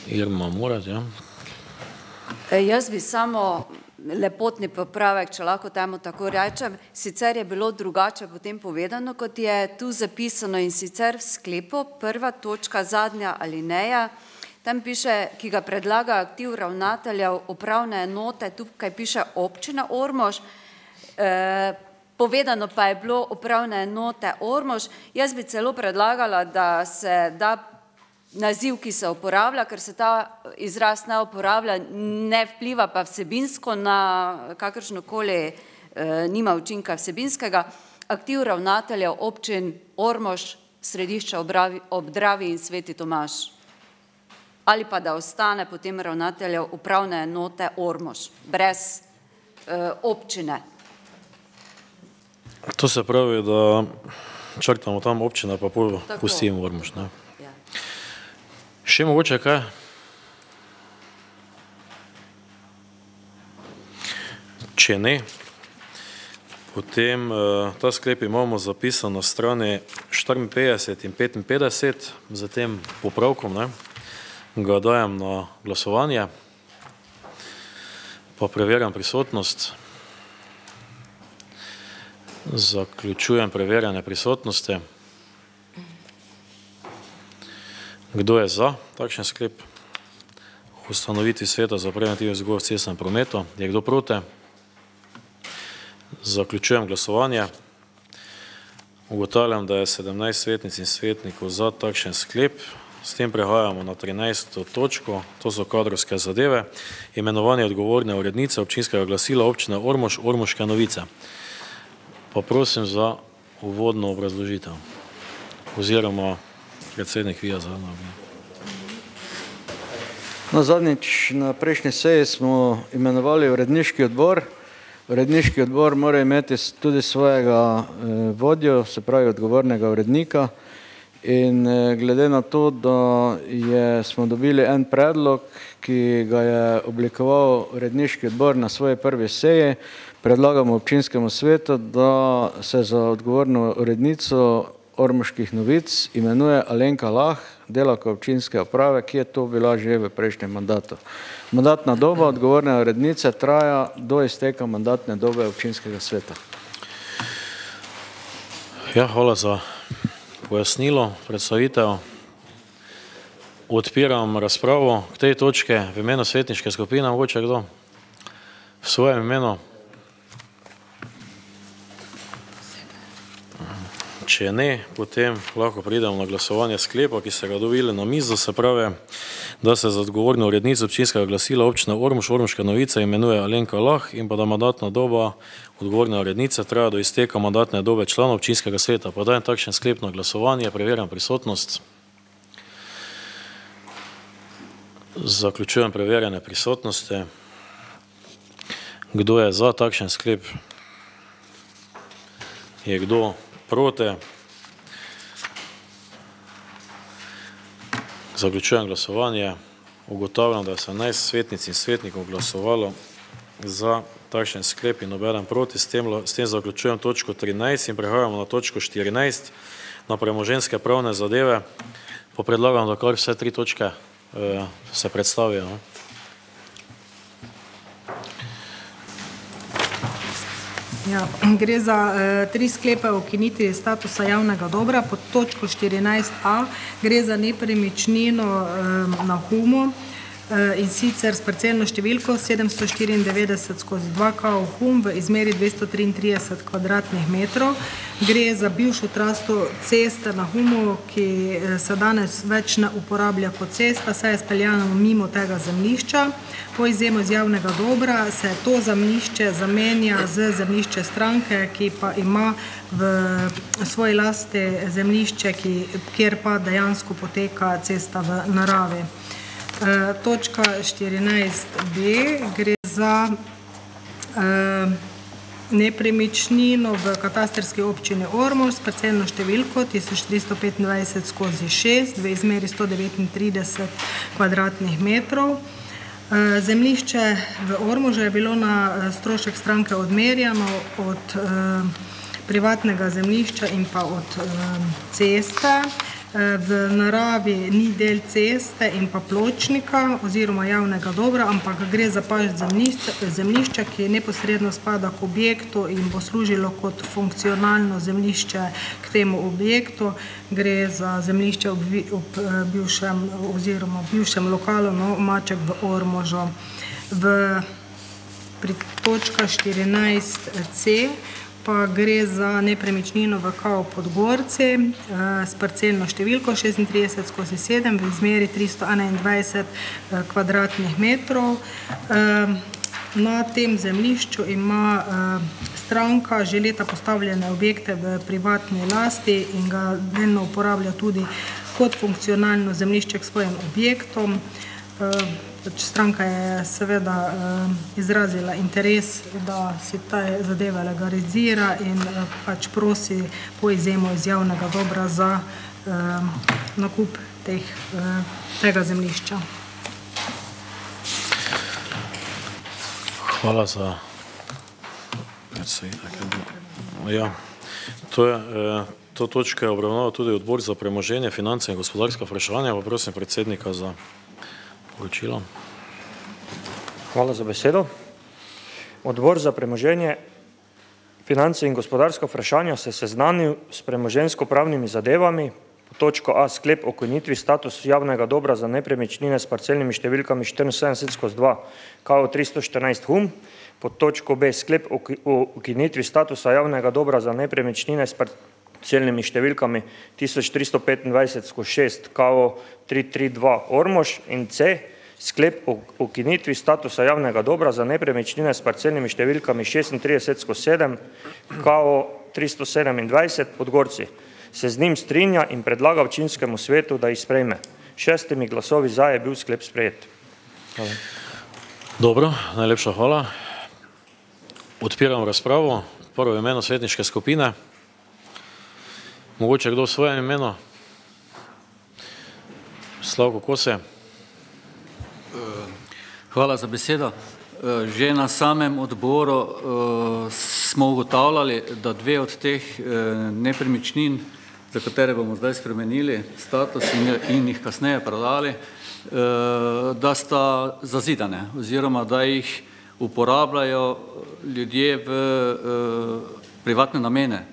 Irma Murat, ja. Jaz bi samo lepotni popravek, če lahko temu tako rečem. Sicer je bilo drugače potem povedano, kot je tu zapisano, in sicer v sklepu, prva točka, zadnja alineja, tam piše, ki ga predlaga aktiv ravnateljev upravne enote, tukaj piše občina Ormož, povedano pa je bilo upravne enote Ormož. Jaz bi celo predlagala, da se da naziv, ki se uporablja, ker se ta izraz ne uporablja, ne vpliva pa vsebinsko na kakršnokoli, nima učinka vsebinskega, aktiv ravnateljev občin Ormož, Središče ob Dravi in Sveti Tomaž. Ali pa da ostane potem ravnateljev upravne enote Ormož, brez občine. To se pravi, da črtamo tam občina, pa pustimo Ormož. Še mogoče kaj? Če ne, potem ta sklep imamo zapisan na strani 54 in 55 za tem popravkom, ga dajem na glasovanje, pa preverjam prisotnost. Zaključujem preverjanje prisotnosti. Kdo je za takšen sklep? Ustanovitvi sveta za preventivno vzgojo v cestnem prometu. Je kdo proti? Zaključujem glasovanje. Ugotavljam, da je 17 svetnic in svetnikov za takšen sklep. S tem prehajamo na 13. točko, to so kadrovske zadeve. Imenovanje odgovorne urednice občinskega glasila občine Ormož, Ormoške novice. Pa prosim za uvodno obrazložitev. Oziroma predsednik Vija Zadnja. No, zadnjič na prejšnji seji smo imenovali uredniški odbor. Uredniški odbor mora imeti tudi svojega vodjo, se pravi odgovornega urednika. In glede na to, da smo dobili en predlog, ki ga je oblikoval uredniški odbor na svoji prvi seji, predlagamo občinskemu svetu, da se za odgovorno urednico Ormoških novic imenuje Alenka Lah, delavka občinske uprave, ki je to bila že v prejšnjem mandatu. Mandatna doba odgovorne urednice traja do izteka mandatne dobe občinskega sveta. Ja, hvala za pojasnilo, predstavitev. Odpiram razpravo k tej točke v imenu svetniške skupine. Mogoče kdo v svojem imenu? Če ne, potem lahko pridemo na glasovanje sklepa, ki ste ga dobili na mizo, se pravi, da se za odgovorno urednico občinskega glasila občine Ormož, Ormoške novice imenuje Alenka Lah in pa da mandatna doba odgovorne urednice traja do izteka mandatne dobe članov občinskega sveta. Podajem takšen sklep na glasovanje, preverjam prisotnost. Zaključujem preverjanje prisotnosti. Kdo je za takšen sklep? Je kdo proti? Zaključujem glasovanje. Ugotavljam, da je 18 svetnic in svetnikov glasovalo za takšen sklep in nobeden proti. S tem zaključujem točko 13 in prehajamo na točko 14 na premoženjske pravne zadeve. Pa predlagam, da kar vse 3 točke se predstavijo. Ja, gre za 3 sklepe o ukinitvi statusa javnega dobra. Pod točko 14a gre za nepremičnino na Humu in sicer s parcelno številko 794/2 Hum v izmeri 233 kvadratnih metrov. Gre za bivšo traso ceste na Humu, ki se danes več ne uporablja kot cesta, saj je speljana mimo tega zemljišča. Po izjemu iz javnega dobra se to zemljišče zamenja z zemljišče stranke, ki pa ima v svoji lasti zemljišče, kjer pa dejansko poteka cesta v naravi. Točka 14b gre za nepremičnino v katastrski občini Ormož s parcelno številko 1325/6 v izmeri 139 kvadratnih metrov. Zemljišče v Ormožu je bilo na strošek stranke odmerjeno od privatnega zemljišča in pa od ceste. V naravi ni del ceste in pa pločnika oziroma javnega dobra, ampak gre za pač zemljišče, ki neposredno spada k objektu in bo služilo kot funkcionalno zemljišče k temu objektu. Gre za zemljišče ob bivšem lokalu Maček v Ormožu. Pri točka 14c pa gre za nepremičnino v Kao Podgorci s parcelno številko 36/7 v izmeri 321 kvadratnih metrov. Na tem zemljišču ima stranka že leta postavljene objekte v privatni lasti in ga delno uporablja tudi kot funkcionalno zemljišče k svojim objektom. Stranka je seveda izrazila interes, da si ta zadeva legalizira in pač prosi po izjemu iz javnega dobra za nakup tega zemljišča. Hvala za predstavitev. Ja, to točko je obravnaval tudi odbor za premoženje, finance in gospodarska vprašanja. Pa prosim predsednika za poročilo. Hvala za besedo. Odbor za premoženje, finance in gospodarska vprašanja se seznanil s premoženjsko-pravnimi zadevami. Točko A sklep o ukinitvi statusa javnega dobra za nepremičnine s parcelnimi številkami 74/2 Kao 314 Hum. Pod točko B sklep o ukinitvi statusa javnega dobra za nepremičnine s parcelnimi številkami 1325/6 Kao 332 Ormož in C Sklep o ukinitvi statusa javnega dobra za nepremičnine s parcelnimi številkami 36/7 KO 327 Podgorci. Se z njim strinja in predlaga občinskemu svetu, da jih sprejme. 6 glasovi za je bil sklep sprejet. Hvala. Dobro, najlepša hvala. Odpiram razpravo. Prvo imeno svetniške skupine. Mogoče kdo v svojem imenu? Slavko Kose. Hvala za besedo. Že na samem odboru smo ugotavljali, da dve od teh nepremičnin, za katere bomo zdaj spremenili status in jih kasneje prodali, da sta zazidane oziroma da jih uporabljajo ljudje v privatne namene.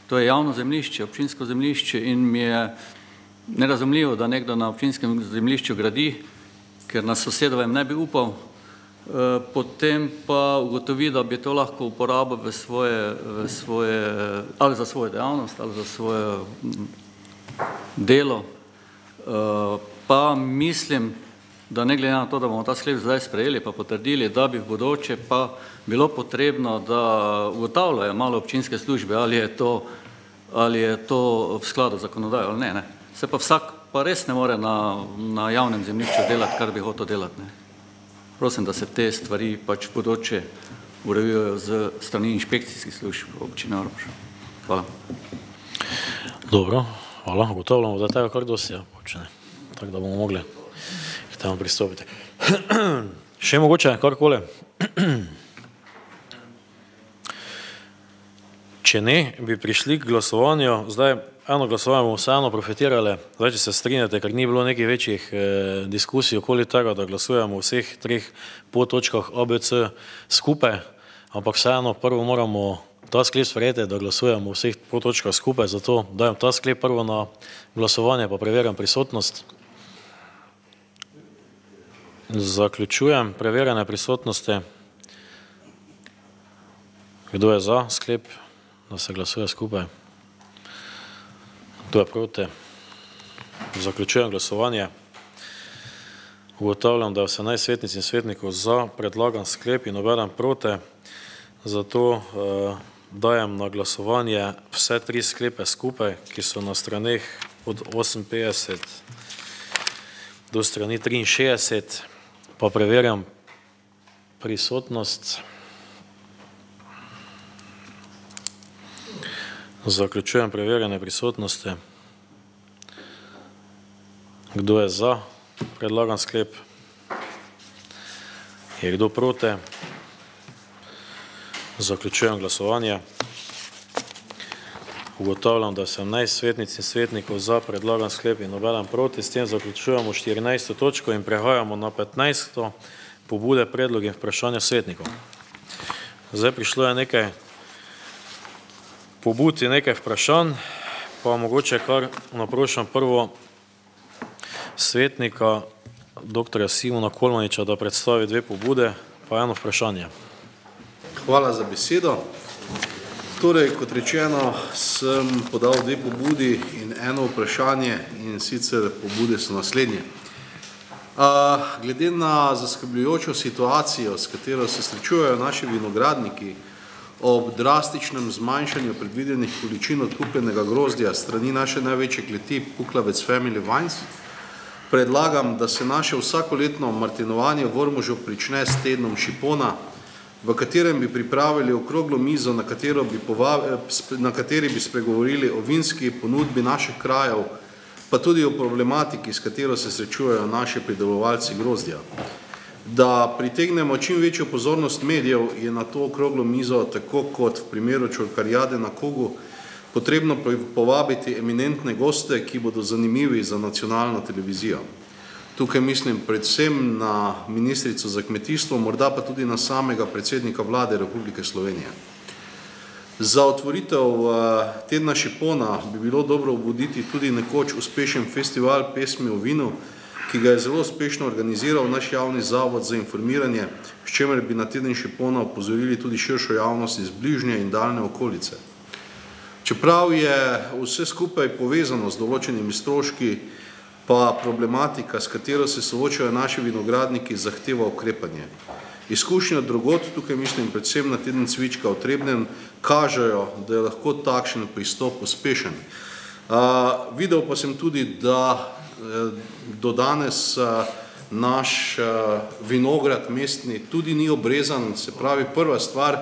To je javno zemljišče, občinsko zemljišče in mi je nerazumljivo, da nekdo na občinskem zemljišču gradi, ker na sosedovem ne bi upal, potem pa ugotovi, da bi to lahko uporabil ali za svojo dejavnost ali za svoje delo. Pa mislim, da ne glede na to, da bomo ta sklep zdaj sprejeli pa potrdili, da bi v bodoče pa bilo potrebno, da ugotavljajo malo občinske službe, ali je to v skladu z zakonodajo ali ne. Se pa vsak pa res ne more na javnem zemljišču delati, kar bi hotel delati. Prosim, da se te stvari pač v bodoče urejujejo z strani inšpekcijskih služb občine Ormož. Hvala. Dobro, hvala. Ugotavljamo, da tega kar dosti počne. Tako da bomo mogli k temu pristopiti. Še mogoče karkoli? Če ne, bi prišli k glasovanju. Zdaj, eno glasovanje bomo vseeno profitirali. Zdaj, če se strinjate, ker ni bilo nekih večjih diskusij okoli tega, da glasujemo v vseh treh podtočkah ABC skupaj, ampak vseeno prvo moramo ta sklep sprejeti, da glasujemo v vseh podtočkah skupaj, zato dajem ta sklep prvo na glasovanje, pa preverjam prisotnost. Zaključujem preverjanje prisotnosti. Kdo je za sklep, da se glasuje skupaj? Kdo je proti? Zaključujem glasovanje. Ugotavljam, da je 18 svetnic in svetnikov za predlagan sklep in nobeden proti. Zato dajem na glasovanje vse tri sklepe skupaj, ki so na straneh od 58 do strani 63. Pa preverjam prisotnost. Zaključujem preverjanje prisotnosti. Kdo je za predlagan sklep? Je kdo proti? Zaključujem glasovanje. Ugotavljam, da je 17 svetnic in svetnikov za predlagan sklep in nobeden proti. S tem zaključujemo 14. točko in prehajamo na 15. pobude, predlog in vprašanja svetnikov. Zdaj prišlo je nekaj pobud in nekaj vprašanj, pa mogoče kar naprošam prvo svetnika dr. Simona Kolmaniča, da predstavi dve pobude, pa eno vprašanje. Hvala za besedo. Torej, kot rečeno, sem podal dve pobudi in eno vprašanje in sicer pobude so naslednje. Glede na zaskrbljujočo situacijo, s katero se srečujejo naši vinogradniki, ob drastičnem zmanjšanju predvidenih količin odkupljenega grozdja strani naše največje kleti Puklavec Family Wines, predlagam, da se naše vsakoletno martinovanje v Ormožu prične s tednom šipona, v katerem bi pripravili okroglo mizo, na kateri bi spregovorili o vinski ponudbi naših krajev, pa tudi o problematiki, s katero se srečujejo naši pridelovalci grozdja. Da pritegnemo čim večjo pozornost medijev, je na to okroglo mizo, tako kot v primeru Čorkarjade na Kogu, potrebno povabiti eminentne goste, ki bodo zanimivi za nacionalno televizijo. Tukaj mislim predvsem na ministrico za kmetijstvo, morda pa tudi na samega predsednika vlade Republike Slovenije. Za otvoritev tedna šipona bi bilo dobro obuditi tudi nekoč uspešen festival pesmi o vinu, ki ga je zelo uspešno organiziral naš javni zavod za informiranje, s čemer bi na teden šipona opozorili tudi širšo javnost iz bližnje in daljne okolice. Čeprav je vse skupaj povezano z določenimi stroški, pa problematika, s katero se soočajo naši vinogradniki, zahteva ukrepanje. Izkušnje drugod, tukaj mislim predvsem na teden cvička v Trebnjem, kažejo, da je lahko takšen pristop uspešen. Videl pa sem tudi, da do danes naš vinograd mestni tudi ni obrezan, se pravi prva stvar,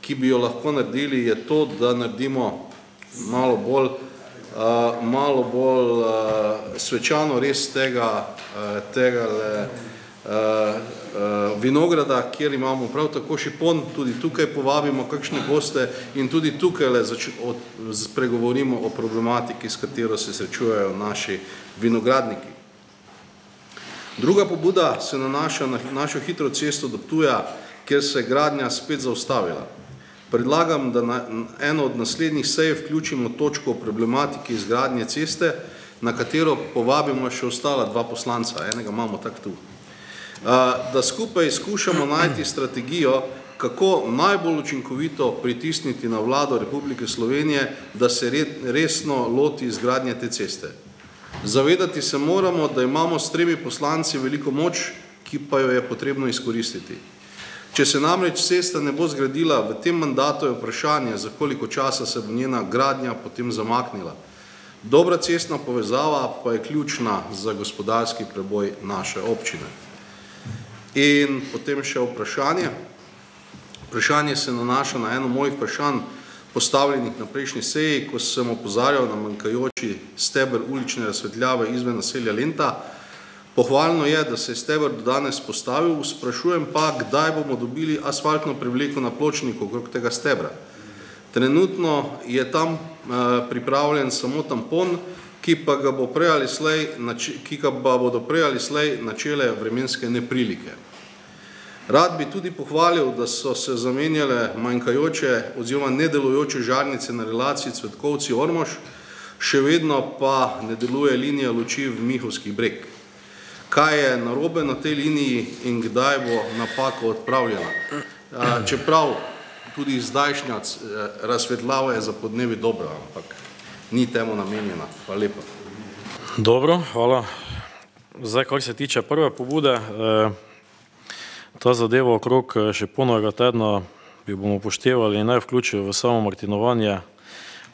ki bi jo lahko naredili, je to, da naredimo malo bolj svečano res tega vinograda, kjer imamo prav tako šipon, tudi tukaj povabimo kakšne goste in tudi tukaj spregovorimo o problematiki, s katero se srečujejo naši vinogradniki. Druga pobuda se nanaša na našo hitro cesto do Ptuja, kjer se je gradnja spet zaustavila. Predlagam, da na eno od naslednjih sej vključimo točko o problematiki izgradnje ceste, na katero povabimo še ostala dva poslanca, enega imamo tak tu. Da skupaj skušamo najti strategijo, kako najbolj učinkovito pritisniti na vlado Republike Slovenije, da se resno loti izgradnje te ceste. Zavedati se moramo, da imamo s 3 poslanci veliko moč, ki pa jo je potrebno izkoristiti. Če se namreč cesta ne bo zgradila, v tem mandatu je vprašanje, za koliko časa se bo njena gradnja potem zamaknila. Dobra cestna povezava pa je ključna za gospodarski preboj naše občine. In potem še vprašanje. Vprašanje se nanaša na eno mojih vprašanj, postavljenih na prejšnji seji, ko sem opozarjal na manjkajoči steber ulične razsvetljave izven naselja Lenta. Pohvalno je, da se je steber do danes postavil, sprašujem pa, kdaj bomo dobili asfaltno prevleko na pločniku okrog tega stebra. Trenutno je tam pripravljen samo tampon, ki pa bodo prej ali slej načele vremenske neprilike. Rad bi tudi pohvalil, da so se zamenjale manjkajoče oziroma nedelujoče žarnice na relaciji Cvetkovci-Ormož, še vedno pa ne deluje linija luči v Mihovskih breg. Kaj je narobe na tej liniji in kdaj bo napaka odpravljena? Čeprav tudi zdajšnja razsvetljava je za podnevi dobra, ampak ni temu namenjena. Hvala lepa. Dobro, hvala. Zdaj, kar se tiče prve pobude, ta zadeva okrog šiponovega tedna bi bomo upoštevali in naj vključijo v samo martinovanje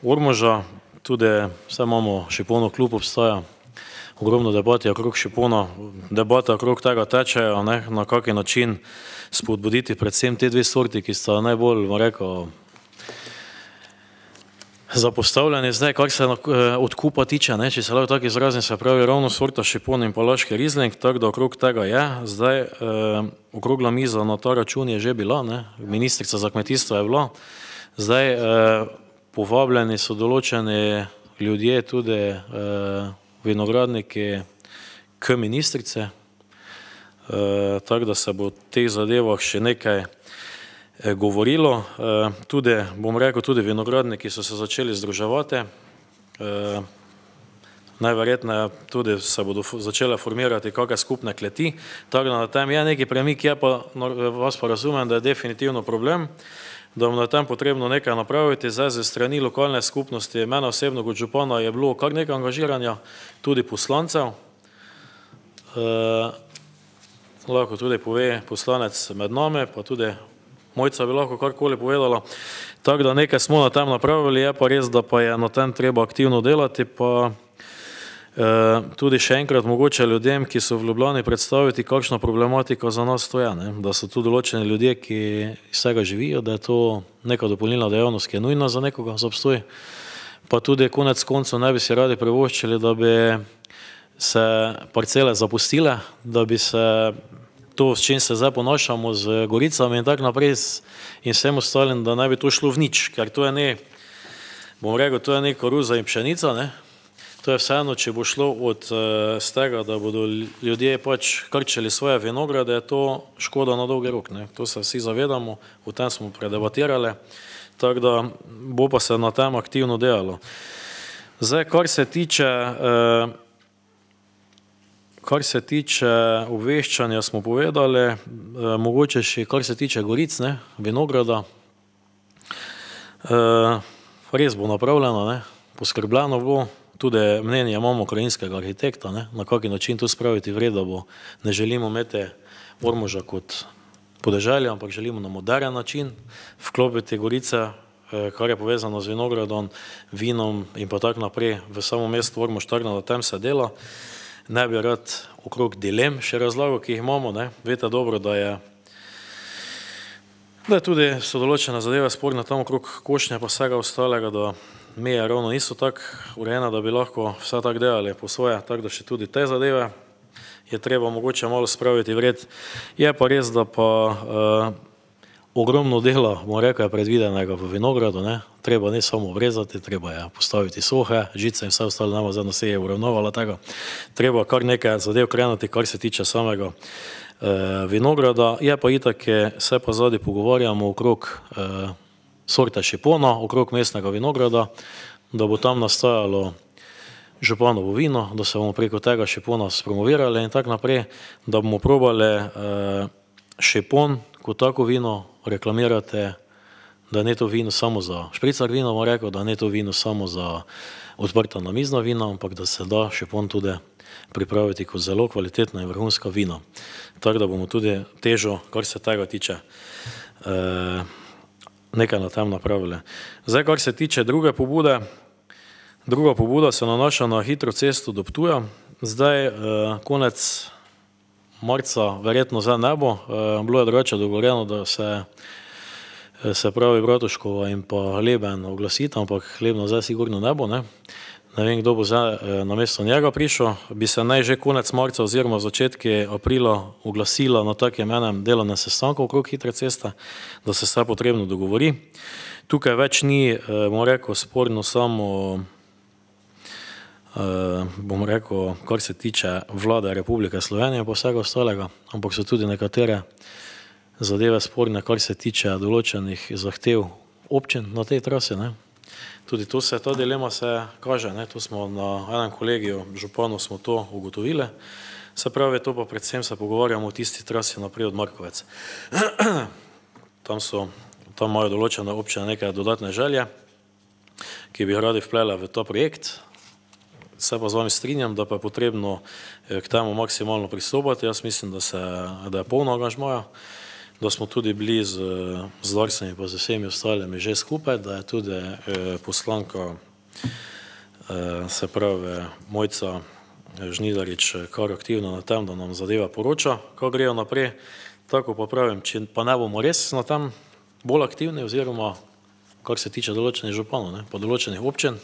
Ormoža. Tudi vse imamo šiponov klub obstaja, ogromno debat je okrog šipona, debate okrog tega tečejo, na kaki način spodbuditi predvsem te dve sorti, ki sta najbolj, rekel, zapostavljeni. Zdaj, kar se odkupa tiče, če se lahko tako izrazim, se pravi ravno sorta šipon in pa laški rizling, tako da okrog tega je. Zdaj, okrogla miza na ta račun je že bila, ministrica za kmetijstvo je bila. Zdaj, povabljeni so določeni ljudje, tudi vinogradniki k ministrice, tako da se bo v teh zadevah še nekaj govorilo. Tudi, bom rekel, tudi vinogradniki so se začeli združevati. Najverjetneje tudi se bodo začele formirati kakšne skupne kleti. Tako da na tem je neki premik, je pa, vas pa razumem, da je definitivno problem, da bomo na tem potrebno nekaj napraviti. Zdaj ze strani lokalne skupnosti, mene osebno kot župana je bilo kar nekaj angažiranja, tudi poslancev. Lahko tudi pove poslanec med nami, pa tudi Mojca bi lahko karkoli povedala. Tako da nekaj smo na tem napravili, je pa res, da pa je na tem treba aktivno delati, pa tudi še enkrat mogoče ljudem, ki so v Ljubljani, predstaviti, kakšna problematika za nas to je, da so tu določeni ljudje, ki iz tega živijo, da je to neka dopolnilna dejavnost, ki je nujna za nekoga, za obstoj. Pa tudi konec koncev ne bi si radi privoščili, da bi se parcele zapustile, da bi se to, s čim se zdaj ponašamo, z goricami in tako naprej in vsem ostalim, da ne bi to šlo v nič, ker to je ne, bom rekel, to je ne koruza in pšenica, ne. To je vseeno, če bo šlo od z tega, da bodo ljudje pač krčili svoje vinograde, je to škoda na dolgi rok, ne. To se vsi zavedamo, o tem smo predebatirali, tako da bo pa se na tem aktivno delalo. Zdaj, kar se tiče obveščanja, smo povedali, mogoče še kar se tiče goric, ne, vinograda, res bo napravljeno, ne, poskrbljeno bo, tudi mnenje imamo krajinskega arhitekta, ne, na kakšen način to spraviti v red, da bo, ne želimo imeti Ormoža kot podeželja, ampak želimo na moderen način vklopiti Gorice, kar je povezano z vinogradom, vinom in pa tako naprej v samo mesto Ormož, tako da tem se dela. Ne bi rad okrog dilem še razlagal, ki jih imamo, ne. Veste dobro, da tudi so določene zadeve sporne tam okrog košnje pa vsega ostalega, da meje ravno niso tako urejene, da bi lahko vse tako delali po svoje, tako da še tudi te zadeve je treba mogoče malo spraviti v red. Je pa res, da pa ogromno dela, bomo rekel, je predvidenega v vinogradu, ne. Treba ne samo obrezati, treba je postaviti sohe, žice in vse ostalo, nama zadnjo se je uravnovala tega. Treba kar nekaj zadev krenuti, kar se tiče samega vinograda. Je pa itak, se pa zadnji pogovarjamo okrog sorte šipona, okrog mestnega vinograda, da bo tam nastajalo županovo vino, da se bomo preko tega šipona spromovirali in tako naprej, da bomo probali šipon kot tako vino reklamirate, da ne to vino samo za špricar vino, bomo rekel, da ne to vino samo za odprta namizna vina, ampak da se da šipon tudi pripraviti kot zelo kvalitetna in vrhunska vina. Tako da bomo tudi težo, kar se tega tiče, nekaj na tem napravili. Zdaj, kar se tiče druge pobude, druga pobuda se nanaša na hitro cesto do Ptuja. Zdaj, konec marca, verjetno zdaj ne bo, bilo je drugače dogovorjeno, da se pravi Bratuškova in pa Leben oglasita, ampak Lebna zdaj sigurno ne bo, ne. Ne vem, kdo bo zdaj namesto njega prišel, bi se naj že konec marca oziroma začetki aprila oglasila na takem enem delovnem sestanku okrog hitre ceste, da se vse potrebno dogovori. Tukaj več ni, bom rekel, sporno samo, bom rekel, kar se tiče vlade Republike Slovenije pa vsega ostalega, ampak so tudi nekatere zadeve sporne, kar se tiče določenih zahtev občin na tej trasi, ne. Tudi to se, ta dilema se kaže, ne, to smo na enem kolegiju županov smo to ugotovili, se pravi, to pa predvsem se pogovarjamo o tisti trasi naprej od Markovec. Tam imajo določene občine neke dodatne želje, ki bi radi vplele v ta projekt. Se pa z vami strinjam, da pa je potrebno k temu maksimalno pristopati. Jaz mislim, da je polno angažmaja, da smo tudi bili z Darsami pa z vsemi ostalimi že skupaj, da je tudi poslanka, se pravi Mojca Žnidarič, kar aktivno na tem, da nam zadeva poroča, kako grejo naprej. Tako pa pravim, če pa ne bomo res na tem bolj aktivni oziroma kar se tiče določenih županov, pa določenih občin,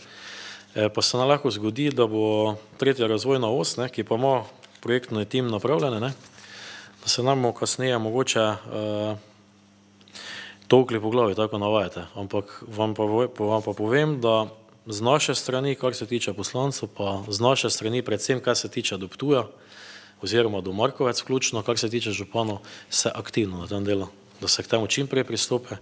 pa se nam lahko zgodi, da bo tretja razvojna os, ki pa ima projektno tim napravljene, da se nam kasneje mogoče tolkli po glavi, tako navajate. Ampak vam pa povem, da z naše strani, kar se tiče poslancev, pa z naše strani predvsem, kar se tiče do Ptuja, oziroma do Markovec vključno, kar se tiče županov, se aktivno na tem delu, da se k temu čim prej pristope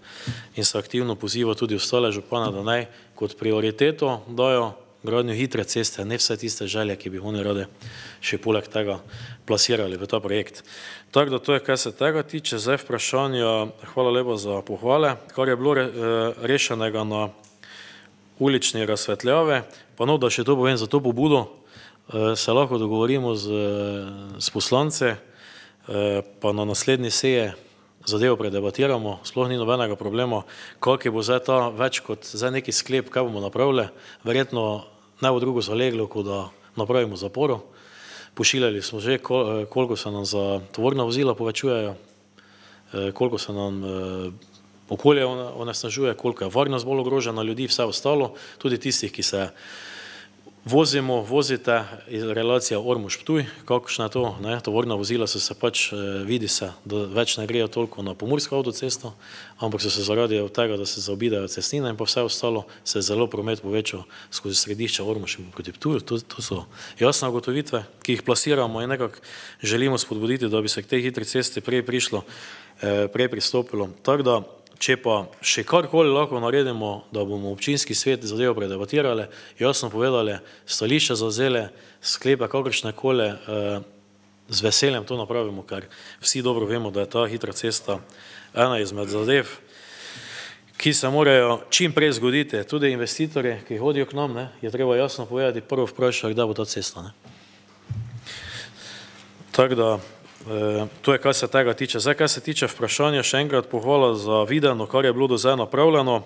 in se aktivno poziva tudi ostale župane, da naj kot prioriteto dajo gradnjo hitre ceste, ne vse tiste želje, ki bi oni radi še poleg tega plasirali v ta projekt. Tako da to je, kaj se tega tiče. Zdaj vprašanja, hvala lepa za pohvale, kar je bilo rešenega na ulični razsvetljave, pa no, da še to povem za to pobudo, se lahko dogovorimo s poslance, pa na naslednji seje zadevo predebatiramo, sploh ni nobenega problema, kakšen bo zdaj ta več kot zdaj neki sklep, kaj bomo napravili, verjetno ne bo drugo zaleglo, kot da napravimo zaporo. Pošiljali smo že, koliko se nam za tovorna vozila povečujejo, koliko se nam okolje onesnažuje, koliko je varnost bolj ogrožena ljudi, vse ostalo, tudi tistih, ki se vozite iz relacija Ormož-Ptuj, kakšna je to, tovorna vozila so se pač, vidi se, da več ne grejo toliko na pomursko avtocesto, ampak so se zaradi tega, da se zaobidejo cestnine in pa vse ostalo, se je zelo promet povečal skozi središče Ormož in proti Ptuju. To so jasne ugotovitve, ki jih plasiramo in nekako želimo spodbuditi, da bi se k tej hitri cesti prej pristopilo. Tako da, če pa še karkoli lahko naredimo, da bomo občinski svet zadevo predebatirali, jasno povedali, stališče zavzeli, sklepe kakršnekoli, z veseljem to napravimo, ker vsi dobro vemo, da je ta hitra cesta ena izmed zadev, ki se morajo čim prej zgoditi. Tudi investitorje, ki hodijo k nam, je treba jasno povedati, prvo vprašati, kdaj bo ta cesta. Tako da, to je, kar se tega tiče. Zdaj, kar se tiče vprašanja, še enkrat pohvala za videno, kar je bilo do zdaj napravljeno.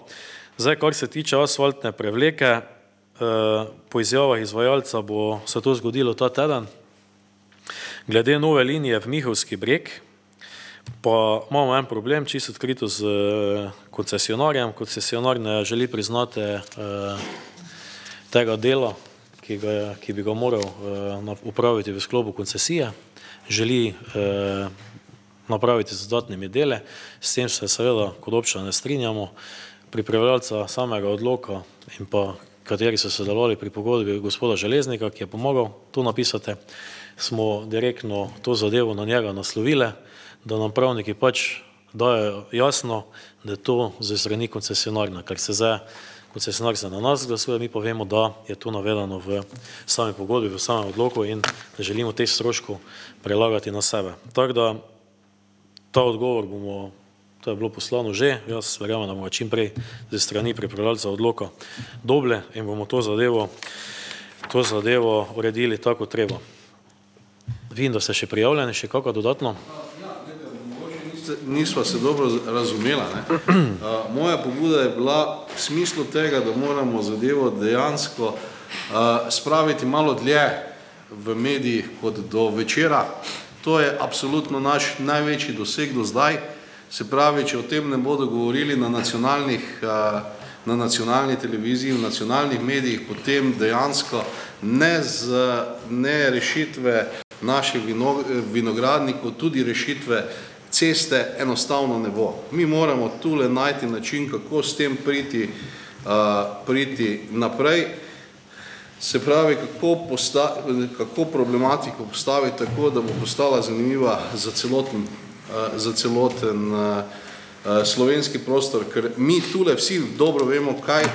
Zdaj, kar se tiče asfaltne prevleke, po izjavah izvajalca bo se to zgodilo ta teden. Glede nove linije v Mihovski breg, pa imamo en problem, čisto odkrito z koncesionarjem. Koncesionar ne želi priznati tega dela, ki bi ga moral upraviti v sklopu koncesije. Želi napraviti z dodatnimi dele. S tem se seveda kot občina ne strinjamo. Pripravljalca samega odloka in pa kateri so sodelovali pri pogodbi gospoda Železnika, ki je pomagal to napisati, smo direktno to zadevo na njega naslovili, da nam pravniki pač dajo jasno, da je to z strani koncesionarja, ker se zdaj koncesionar se na nas glasuje, mi pa vemo, da je to navedeno v sami pogodbi, v samem odloku in da želimo teh stroškov prelagati na sebe. Tako da ta odgovor bomo, to je bilo poslano že, jaz verjamem, da bomo čim prej ze strani pripravljalca odloka dobili in bomo to zadevo uredili tako treba. Vidim, da ste še prijavljeni, še kako dodatno? Nisva se dobro razumela. Moja pobuda je bila v smislu tega, da moramo zadevo dejansko spraviti malo dlje v medijih kot do večera. To je absolutno naš največji doseg do zdaj. Se pravi, če o tem ne bodo govorili na nacionalni televiziji, v nacionalnih medijih, potem dejansko ne rešitve naših vinogradnikov, tudi rešitve ceste enostavno ne bo. Mi moramo tule najti način, kako s tem priti naprej. Se pravi, kako problematiko postaviti tako, da bo postala zanimiva za celoten slovenski prostor, ker mi tule vsi dobro vemo,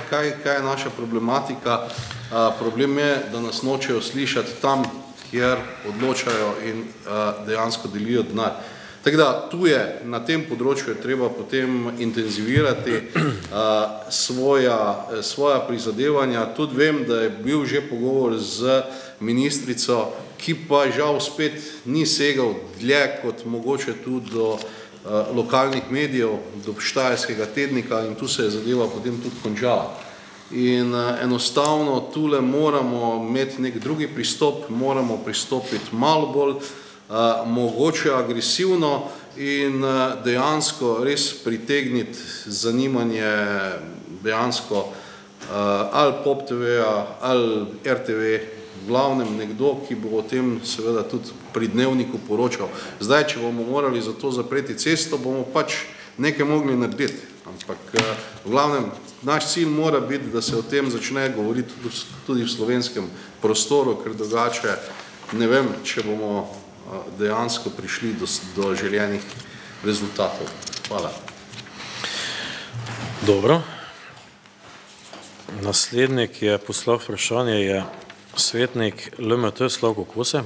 kaj je naša problematika. Problem je, da nas nočejo slišati tam, kjer odločajo in dejansko delijo denar. Tako da tu je, na tem področju je treba potem intenzivirati svoja prizadevanja. Tudi vem, da je bil že pogovor z ministrico, ki pa žal spet ni segal dlje kot mogoče tudi do lokalnih medijev, do Štajerskega tednika in tu se je zadeva potem tudi končala. In enostavno tule moramo imeti nek drugi pristop, moramo pristopiti malo bolj mogoče agresivno in dejansko res pritegniti zanimanje dejansko ali Pop TV-ja ali RTV, v glavnem nekdo, ki bo o tem seveda tudi pri dnevniku poročal. Zdaj, če bomo morali za to zapreti cesto, bomo pač nekaj mogli narediti. Ampak v glavnem naš cilj mora biti, da se o tem začne govoriti tudi v slovenskem prostoru, ker drugače ne vem, če bomo dejansko prišli do željenih rezultatov. Hvala. Dobro. Naslednik je poslal vprašanje, je svetnik LMT Slavko Kose.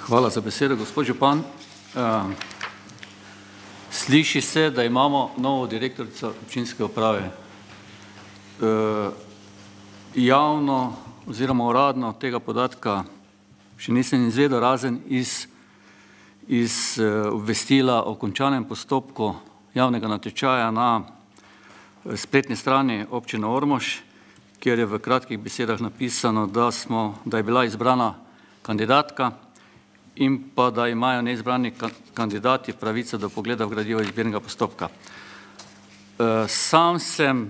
Hvala za besedo, gospod župan. Sliši se, da imamo novo direktorico občinske uprave. Javno oziroma uradno tega podatka še nisem izvedel, razen iz obvestila o končanem postopku javnega natečaja na spletni strani občine Ormož, kjer je v kratkih besedah napisano, da je bila izbrana kandidatka in pa da imajo neizbrani kandidati pravico do pogleda v gradivo izbirnega postopka. Sam sem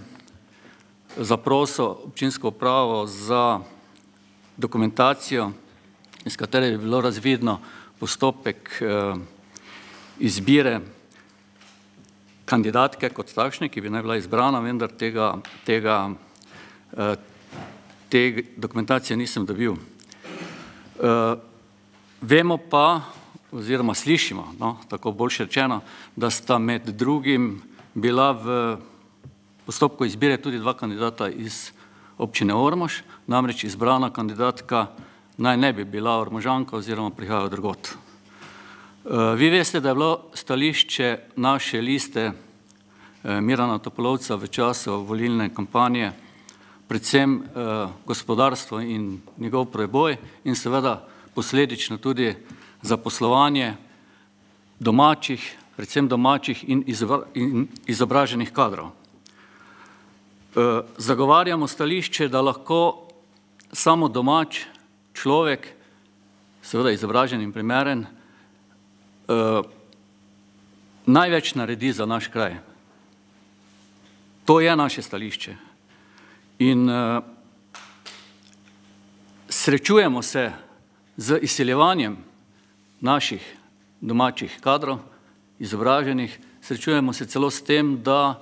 zaprosil občinsko upravo za dokumentacijo, iz katere je bilo razvidno postopek izbire kandidatke kot takšne, ki bi naj bila izbrana, vendar te dokumentacije nisem dobil. Vemo pa, oziroma slišimo, tako boljše rečeno, da sta med drugim bila v postopku izbire tudi dva kandidata iz občine Ormož, namreč izbrana kandidatka naj ne bi bila Ormožanka oziroma prihaja od drugot. Vi veste, da je bilo stališče naše liste Mirana Topolovca v času volilne kampanje predvsem gospodarstvo in njegov preboj in seveda posledično tudi zaposlovanje domačih, predvsem domačih in izobraženih kadrov. Zagovarjamo stališče, da lahko samo domač človek, seveda izobražen in primeren, največ naredi za naš kraj. To je naše stališče. In srečujemo se z izseljevanjem naših domačih kadrov, izobraženih, srečujemo se celo s tem, da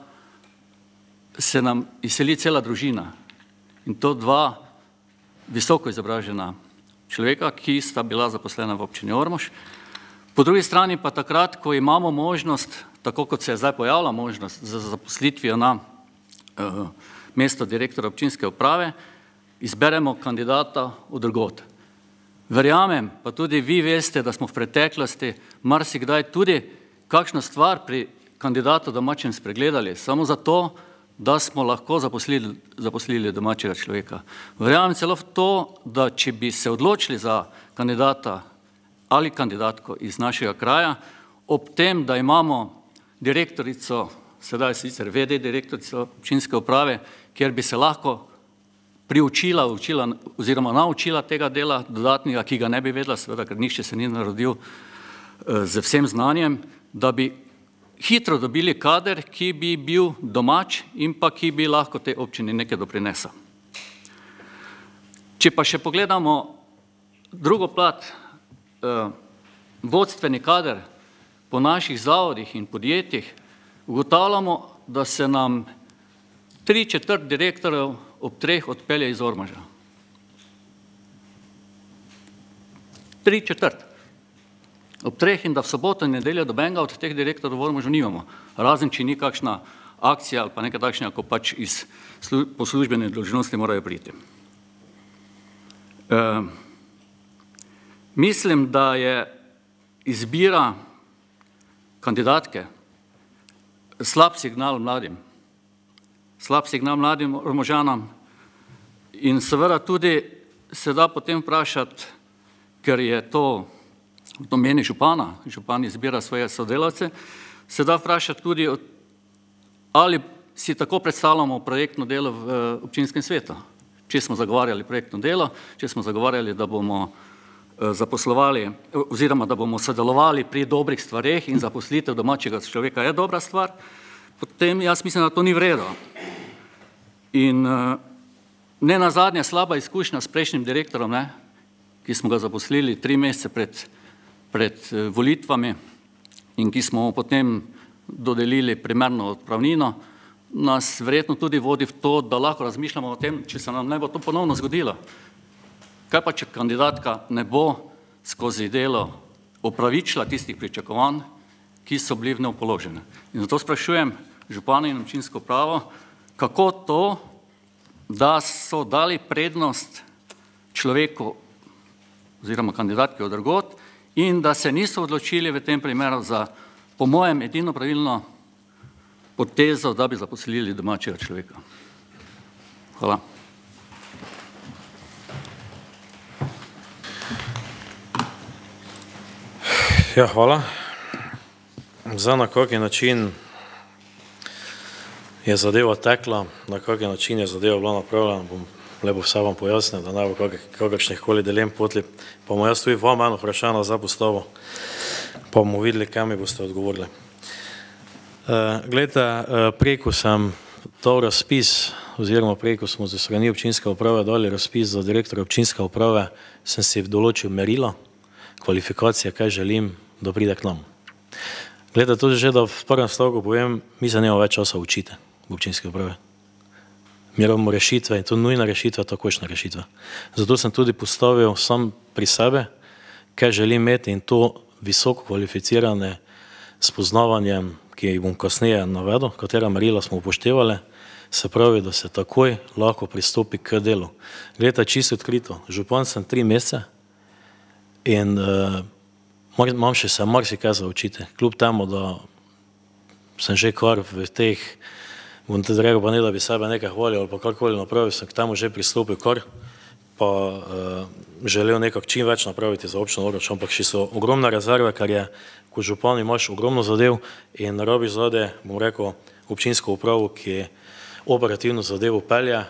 se nam izseli cela družina. In to dva visoko izobražena človeka, ki sta bila zaposlena v občini Ormož. Po drugi strani pa takrat, ko imamo možnost, tako kot se je zdaj pojavila možnost za zaposlitvijo na mesto direktora občinske uprave, izberemo kandidata od drugod. Verjamem, pa tudi vi veste, da smo v preteklosti marsikdaj tudi kakšno stvar pri kandidatu domačem spregledali, samo zato, da smo lahko zaposlili domačega človeka. Verjamem celo v to, da če bi se odločili za kandidata ali kandidatko iz našega kraja, ob tem, da imamo direktorico, sedaj sicer VD direktorico občinske uprave, kjer bi se lahko priučila oziroma naučila tega dela dodatnega, ki ga ne bi vedela, seveda, ker nihče se ni narodil z vsem znanjem, da bi hitro dobili kader, ki bi bil domač in pa ki bi lahko tej občini nekaj doprinesel. Če pa še pogledamo drugo plat, vodstveni kader po naših zavodih in podjetjih, ugotavljamo, da se nam 3/4 direktorjev ob 3 odpelje iz Ormoža. 3/4. Ob 3 in da v soboto in nedeljo dobenega od teh direktorjev v Ormožu nimamo. Razen, če ni kakšna akcija ali pa nekaj takšnega, ko pač po službeni dolžnosti morajo priti. Mislim, da je izbira kandidatke slab signal mladim. Slab signal mladim Ormožanom in seveda tudi se da potem vprašati, ker je to meni župana, župan izbira svoje sodelavce, se da vprašati tudi, ali si tako predstavljamo projektno delo v občinskem svetu. Če smo zagovarjali projektno delo, če smo zagovarjali, da bomo zaposlovali oziroma da bomo sodelovali pri dobrih stvareh in zaposlitev domačega človeka je dobra stvar, potem jaz mislim, da to ni v redu. In ne nazadnje slaba izkušnja s prejšnjim direktorom, ki smo ga zaposlili 3 mesece pred volitvami in ki smo potem dodelili primerno odpravnino, nas verjetno tudi vodi v to, da lahko razmišljamo o tem, če se nam ne bo to ponovno zgodilo. Kaj pa, če kandidatka ne bo skozi delo opravičila tistih pričakovanj, ki so bili v njo položene. In zato sprašujem župana in občinsko upravo, kako to, da so dali prednost človeku oziroma kandidatki od drugod in da se niso odločili v tem primeru za, po mojem, edino pravilno potezo, da bi zaposlili domačega človeka. Hvala. Ja, hvala. Za na kakšen način je zadeva tekla, na kakšen način je zadeva bila napravljena, bom lepo vse vam pojasnil, da ne bo kakršnih koli dilem potli. Pa bom jaz tudi vam eno vprašanje za postavo, pa bomo videli, kaj mi boste odgovorili. Glejte, preko sem dal razpis, oziroma preko smo z strani občinske uprave dali razpis za direktora občinske uprave, sem si določil merila, kvalifikacije, kaj želim, da pride k nam. Glede, to že, da v prvem stavku povem, mi se nemamo več časa učiti v občinske uprave. Mi imamo rešitve in to nujne rešitve, takošne rešitve. Zato sem tudi postavil sam pri sebe, kaj želim imeti in to visoko kvalificirane spoznavanjem, ki jih bom kasneje navedel, katera merila smo upoštevali, se pravi, da se takoj lahko pristopi k delu. Glede, čisto odkrito, župan sem 3 mesece in Imam še se marsikaj za učiti, kljub temu, da sem že kar v teh, bom tudi rekel, pa ne, da bi sebe nekaj hvalil ali pa karkoli napravil, sem k temu že pristopil kar, pa želel nekako čim več napraviti za občino Ormož, ampak še so ogromne rezerve, ker je, kot župan imaš ogromno zadev in rabiš zade, bom rekel, občinsko upravo, ki operativno zadevo pelje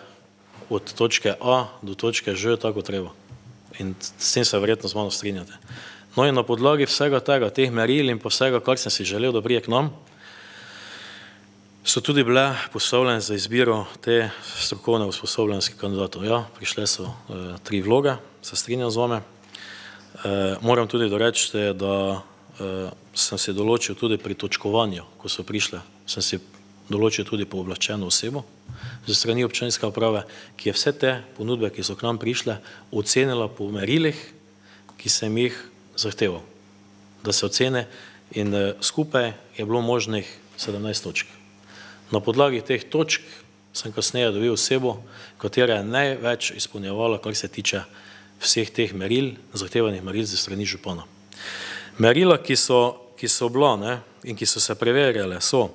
od točke A do točke Ž, tako treba. In s tem se verjetno z mano strinjate. No in na podlagi vsega tega, teh meril in pa vsega, kar sem si želel, da prije k nam, so tudi bile postavljene za izbiro te strokovne usposobljenosti kandidatov. Ja, prišle so 3 vloge, se strinjam z vami. Moram tudi doreči, da sem si določil tudi pri točkovanju, ko so prišle, sem si določil tudi pooblaščeno osebo za strani občinske uprave, ki je vse te ponudbe, ki so k nam prišle, ocenila po merilih, ki sem jih zahteval, da se ocene in skupaj je bilo možnih 17 točk. Na podlagi teh točk sem kasneje dobil osebo, katera je največ izpolnjevala, kar se tiče vseh teh meril, zahtevanih meril za strani župana. Merila, ki so bila in ki so se preverjale, so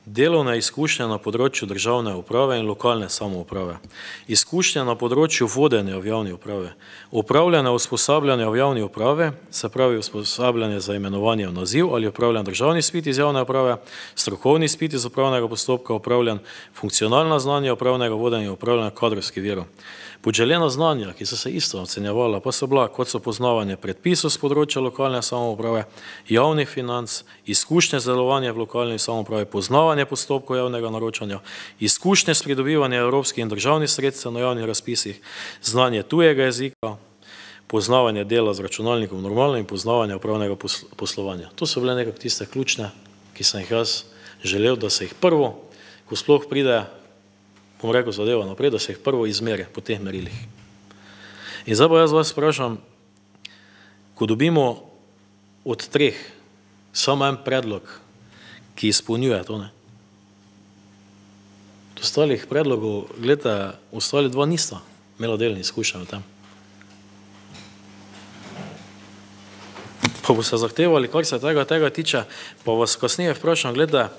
delovne izkušnje na področju državne uprave in lokalne samouprave, izkušnje na področju vodenja v javni upravi, upravljanje usposabljanja v javni upravi, se pravi usposabljanje za imenovanje v naziv ali upravljan državni izpit iz javne uprave, strokovni izpit iz upravnega postopka, upravljan funkcionalna znanja upravnega vodenja, upravljanja kadrovskih virov. Podželjena znanja, ki so se isto ocenjevala, pa so bila, kot so poznavanje predpisov z področja lokalne samouprave, javnih financ, izkušnje z delovanjem v lokalni samoupravi, poznavanje postopkov javnega naročanja, izkušnje s pridobivanjem evropskih in državnih sredstev na javnih razpisih, znanje tujega jezika, poznavanje dela z računalnikom normalno in poznavanje upravnega poslovanja. To so bile nekako tiste ključne, ki sem jih jaz želel, da se jih prvo, ko sploh pride, bom rekel zadeva naprej, da se jih prvo izmeri po teh merilih. In zdaj pa jaz vas sprašam, ko dobimo od 3 samo en predlog, ki izpolnjuje to, ne? Od ostalih predlogov, gledajte, ostali 2 nista imela delni izkušnje v tem. Pa bo se zahtevali, kar se tega tiče, pa vas kasneje vprašam, gledajte,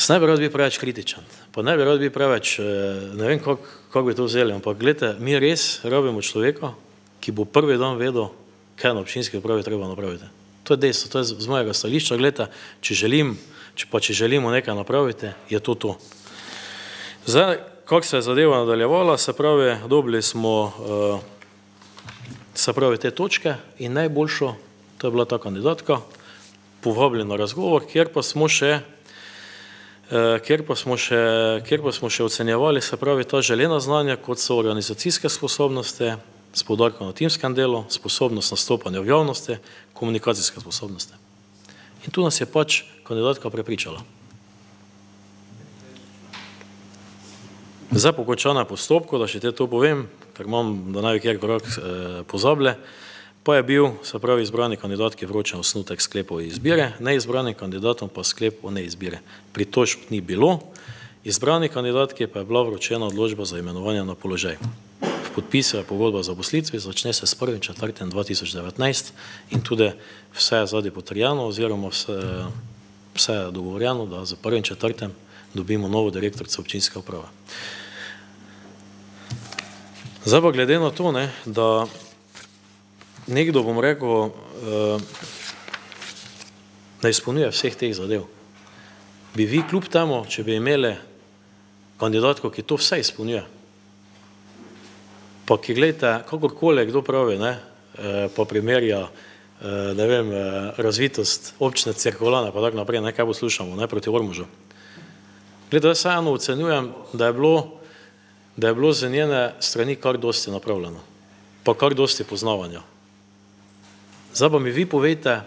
ne bi rad biti preveč kritičen, pa ne bi rad biti preveč, ne vem, kako bi to vzeli, ampak gledajte, mi res rabimo človeka, ki bo prvi dan vedel, kaj na občinski upravi treba napraviti. To je dejstvo, to je z mojega stališča, gledajte, če želimo nekaj napraviti, je to. Zdaj, kako se je zadeva nadaljevala, se pravi, dobili smo te točke in najboljšo, to je bila ta kandidatka, povabili na razgovor, kjer pa smo še ocenjevali, se pravi, ta želena znanja, kot so organizacijske sposobnosti, s poudarkom na timskem delu, sposobnost nastopanja v javnosti, komunikacijske sposobnosti. In tu nas je pač kandidatka prepričala. Zdaj po končanem postopku, da še te to povem, ker imam, da naj bi kjer korak pozabile, pa je bil, se pravi, izbrani kandidatki vročen osnutek sklepov izbire, neizbranim kandidatom pa sklep o neizbire. Pritožb ni bilo, izbrani kandidatki pa je bila vročena odločba za imenovanje na položaj. V podpisu je pogodba za zaposlitvi, začne se s 1.4.2019 in tudi vse je zadnje potrjeno oziroma vse je dogovorjeno, da za 1.4. dobimo novo direktorico občinske uprave. Zdaj pa glede na to, da nekdo, bom rekel, ne izpolnjuje vseh teh zadev. Bi vi kljub temu, če bi imeli kandidatko, ki to vse izpolnjuje, pa ki gledajte, kakorkoli kdo pravi, pa primerja, ne vem, razvitost občine Cerkovljane, pa tako naprej, kaj poslušamo, proti Ormožu. Gledajte, jaz vseeno ocenjujem, da je bilo z njene strani kar dosti napravljeno, pa kar dosti poznavanja. Zdaj pa mi vi povejte,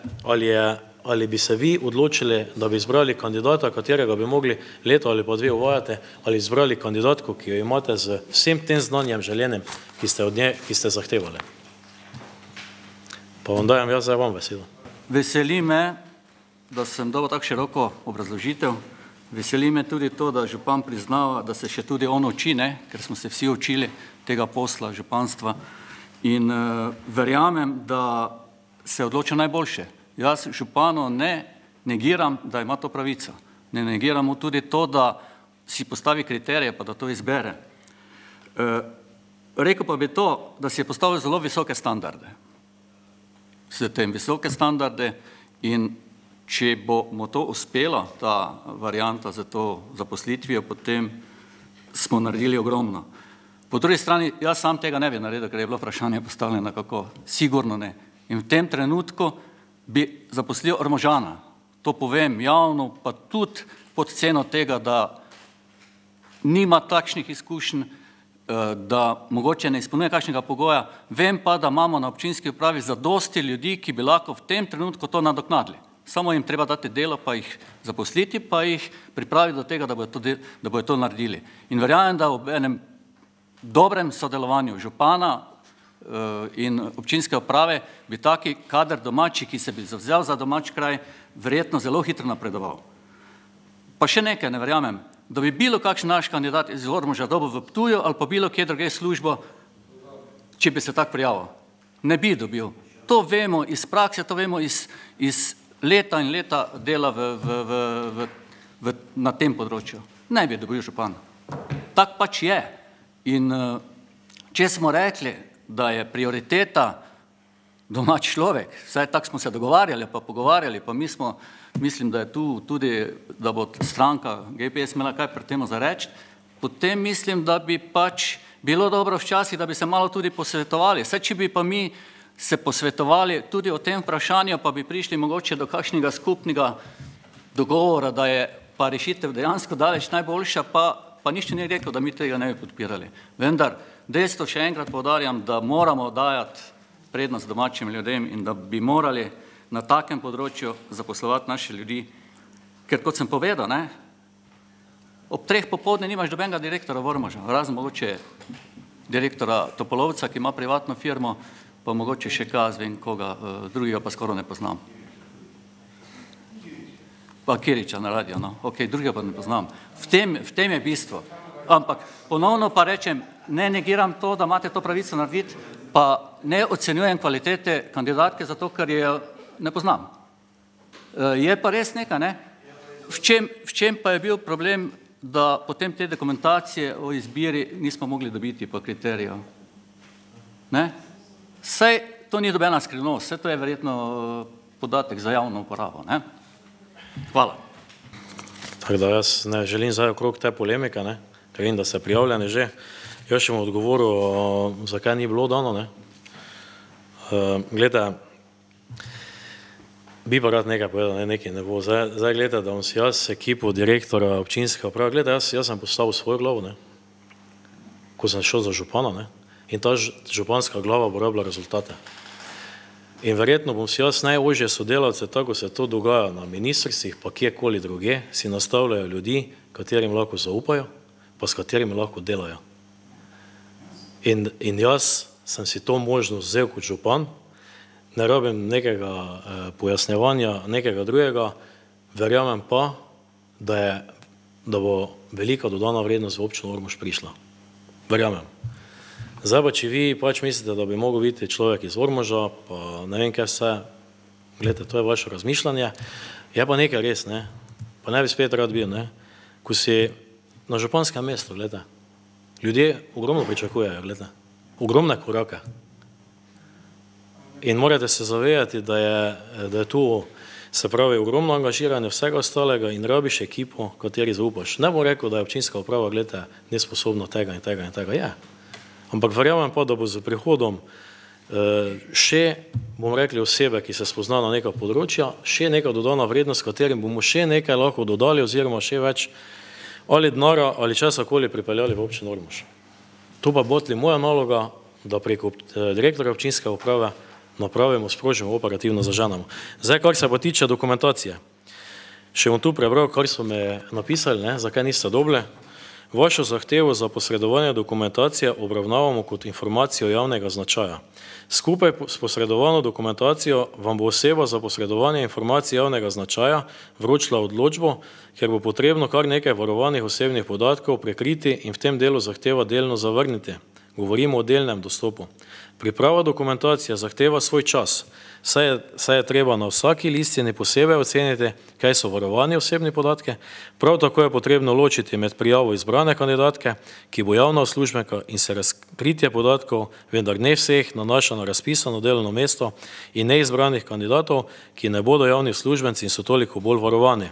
ali bi se vi odločili, da bi izbrali kandidata, katerega bi mogli leto ali pa 2 uvajati, ali izbrali kandidatko, ki jo imate z vsem tem znanjem želenim, ki ste od nje, ki ste zahtevali. Pa vam dajem jaz zdaj vam besedo. Veseli me, da sem dobil tako široko obrazložitev. Veseli me tudi to, da župan priznava, da se še tudi on uči, ker smo se vsi učili tega posla županstva. In verjamem, da se odloča najboljše. Jaz županu ne negiram, da ima to pravico. Ne negiram mu tudi to, da si postavi kriterije, pa da to izbere. Rekel pa bi to, da si je postavil zelo visoke standarde. S tem visoke standarde in če bo mu to uspelo, ta varianta za to zaposlitvijo, potem smo naredili ogromno. Po drugi strani, jaz sam tega ne bi naredil, ker je bilo vprašanje postavljeno kako. Sigurno ne. In v tem trenutku bi zaposlil Ormožana. To povem javno, pa tudi pod ceno tega, da nima takšnih izkušenj, da mogoče ne izpolnjuje kakšnega pogoja. Vem pa, da imamo na občinski upravi zadosti ljudi, ki bi lahko v tem trenutku to nadoknadili. Samo jim treba dati delo, pa jih zaposliti, pa jih pripraviti do tega, da bodo to naredili. In verjamem, da ob enem dobrem sodelovanju župana in občinske uprave bi taki kader domači, ki se bi zavzel za domač kraj, verjetno zelo hitro napredoval. Pa še nekaj ne verjamem, da bi bilo kakšen naš kandidat iz Ormoža dobil v Ptuju ali pa bilo kje druge službo, če bi se tak prijavil. Ne bi dobil. To vemo iz prakse, to vemo iz leta in leta dela na tem področju. Ne bi dobil župan. Tak pač je. In če smo rekli, da je prioriteta domač človek, vsaj tako smo se dogovarjali, pa pogovarjali, pa mi smo, mislim, da je tu tudi, da bo stranka GPS imela kaj pri temu za reči, potem mislim, da bi pač bilo dobro včasih, da bi se malo tudi posvetovali. Saj, če bi pa mi se posvetovali tudi o tem vprašanju, pa bi prišli mogoče do kakšnega skupnega dogovora, da je pa rešitev dejansko daleč najboljša, pa nišče ni rekel, da mi tega ne bi podpirali. Vendar, dejstvo še enkrat poudarjam, da moramo dajati prednost domačim ljudem in da bi morali na takem področju zaposlovati naše ljudi, ker kot sem povedal, ne, ob 3 popoldne nimaš dobenega direktora v Ormožu, razen mogoče direktora Topolovca, ki ima privatno firmo, pa mogoče še kaj, vem koga, drugega pa skoraj ne poznam. Pa Kiriča na radio, no, ok, drugega pa ne poznam. V tem je bistvo. Ampak ponovno pa rečem, ne negiram to, da imate to pravico narediti, pa ne ocenjujem kvalitete kandidatke zato, ker je ne poznam. Je pa res nekaj, ne? V čem pa je bil problem, da potem te dokumentacije o izbiri nismo mogli dobiti po kriteriju? Ne? Saj to ni dobena skrivnost, vse to je verjetno podatek za javno uporabo, ne? Hvala. Tako da jaz ne želim zdaj okrog te polemike, ne? Ker vem, da se prijavljane že. Jaz še bom odgovoril, zakaj ni bilo dano, ne? Glede, bi pa rad nekaj povedal, nekaj ne bo. Zdaj glede, da bom si jaz ekipo direktora občinskega uprave, glede, jaz sem postavil svojo glavo, ne? Ko sem šel za župana, ne? In ta županska glava bo rabila rezultate. In verjetno bom si jaz najožje sodelavce, tako se to dogaja na ministrstvih, pa kjerkoli druge, si nastavljajo ljudi, katerim lahko zaupajo, pa s katerimi lahko delajo. In jaz sem si to možnost vzel kot župan, ne rabim nekega pojasnjevanja, nekega drugega, verjamem pa, da bo velika dodana vrednost v občino Ormož prišla. Verjamem. Zdaj pa, če vi pač mislite, da bi mogel biti človek iz Ormoža, pa ne vem kaj vse, gledajte, to je vaše razmišljanje, je pa nekaj res, ne, pa ne bi spet rad bil, ne, ko si na županskem mestu, gledajte, ljudje ogromno pričakujejo, gledajte, ogromne korake. In morate se zavedati, da je tu, se pravi, ogromno angažiranje vsega ostalega in rabiš ekipo, kateri zaupaš. Ne bom rekel, da je občinska uprava, gledajte, nesposobna tega in tega in tega, je. Ampak verjamem pa, da bo z prihodom še, bom rekli, osebe, ki se spozna na neka področja, še neka dodana vrednost, s katerim bomo še nekaj lahko dodali oziroma še več ali denarja ali česarkoli pripeljali v občino Ormož. To pa bo moja naloga, da preko direktorja občinske uprave napravimo, sprožimo, operativno zaženemo. Zdaj, kar se pa tiče dokumentacije. Še bom tu prebral, kar so me napisali, ne, zakaj niste dobili. Vašo zahtevo za posredovanje dokumentacije obravnavamo kot informacijo javnega značaja. Skupaj s posredovano dokumentacijo vam bo oseba za posredovanje informacij javnega značaja vročila odločbo, ker bo potrebno kar nekaj varovanih osebnih podatkov prekriti in v tem delu zahteva delno zavrniti. Govorimo o delnem dostopu. Priprava dokumentacije zahteva svoj čas, saj je treba na vsaki listini posebej oceniti, kaj so varovani osebni podatke, prav tako je potrebno ločiti med prijavo izbrane kandidatke, ki bo javna uslužbenka in se razkritje podatkov, vendar ne vseh, nanaša na razpisano delovno mesto in neizbranih kandidatov, ki ne bodo javni uslužbenci in so toliko bolj varovani.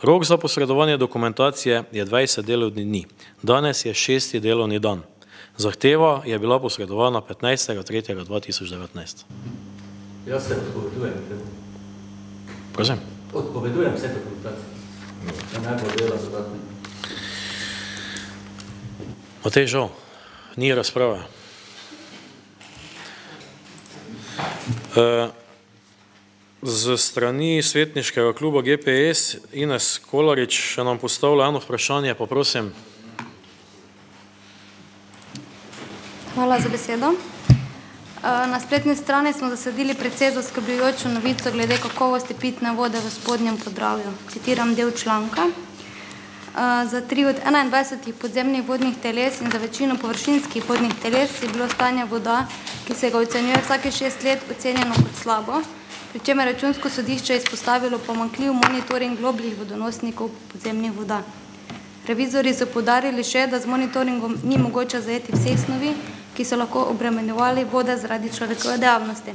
Rok za posredovanje dokumentacije je 20 delovnih dni. Danes je 6. delovni dan. Zahteva je bila posredovana 15.3.2019. Jaz se odpovedujem. Prosim? Odpovedujem vse dokumentacije. Ne bo dela dodatne. Matej, žal, ni razprave. Z strani svetniškega kluba GPS Ines Kolarič še nam postavlja eno vprašanje, pa prosim. Hvala za besedo. Na spletni strani smo zasedili precej zaskrbljujočo novico glede kakovosti pitne vode v Spodnjem Podravju. Citiram del članka. Za 3 od 21 podzemnih vodnih teles in za večino površinskih vodnih teles je bilo stanje voda, ki se ga ocenjuje vsake 6 let, ocenjeno kot slabo, pri čemer Računsko sodišče izpostavilo pomanjkljiv monitoring globljih vodonosnikov podzemnih voda. Revizori so poudarili še, da z monitoringom ni mogoče zajeti vseh snovi, ki so lahko obremenjevali vode zaradi človekove dejavnosti.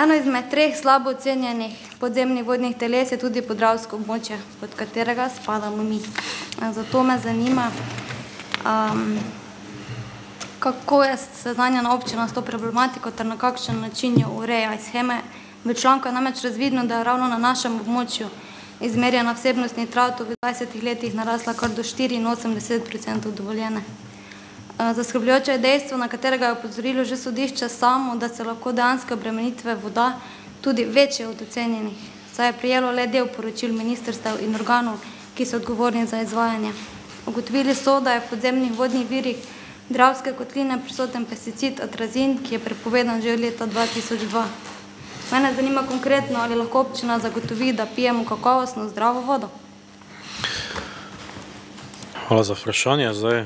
Eno izmed 3 slabo ocenjenih podzemnih vodnih teles je tudi podravsko območje, pod katerega spadamo mi. Zato me zanima, kako je seznanjena občina s to problematiko ter na kakšen način jo ureja iz sheme. V članku je namreč razvidno, da je ravno na našem območju izmerjena vsebnost nitratov v 20 letih narasla kar do 84% dovoljene. Zaskrbljujoče je dejstvo, na katerega je opozorilo že sodišče samo, da se lahko dejanske obremenitve voda tudi večje od ocenjenih, saj je prijelo le del poročil ministrstev in organov, ki so odgovorni za izvajanje. Ugotovili so, da je v podzemnih vodnih virih Dravske kotline prisoten pesticid atrazin, ki je prepovedan že od leta 2002. Mene zanima konkretno, ali lahko občina zagotovi, da pijemo kakovostno zdravo vodo. Hvala za vprašanje. Zdaj,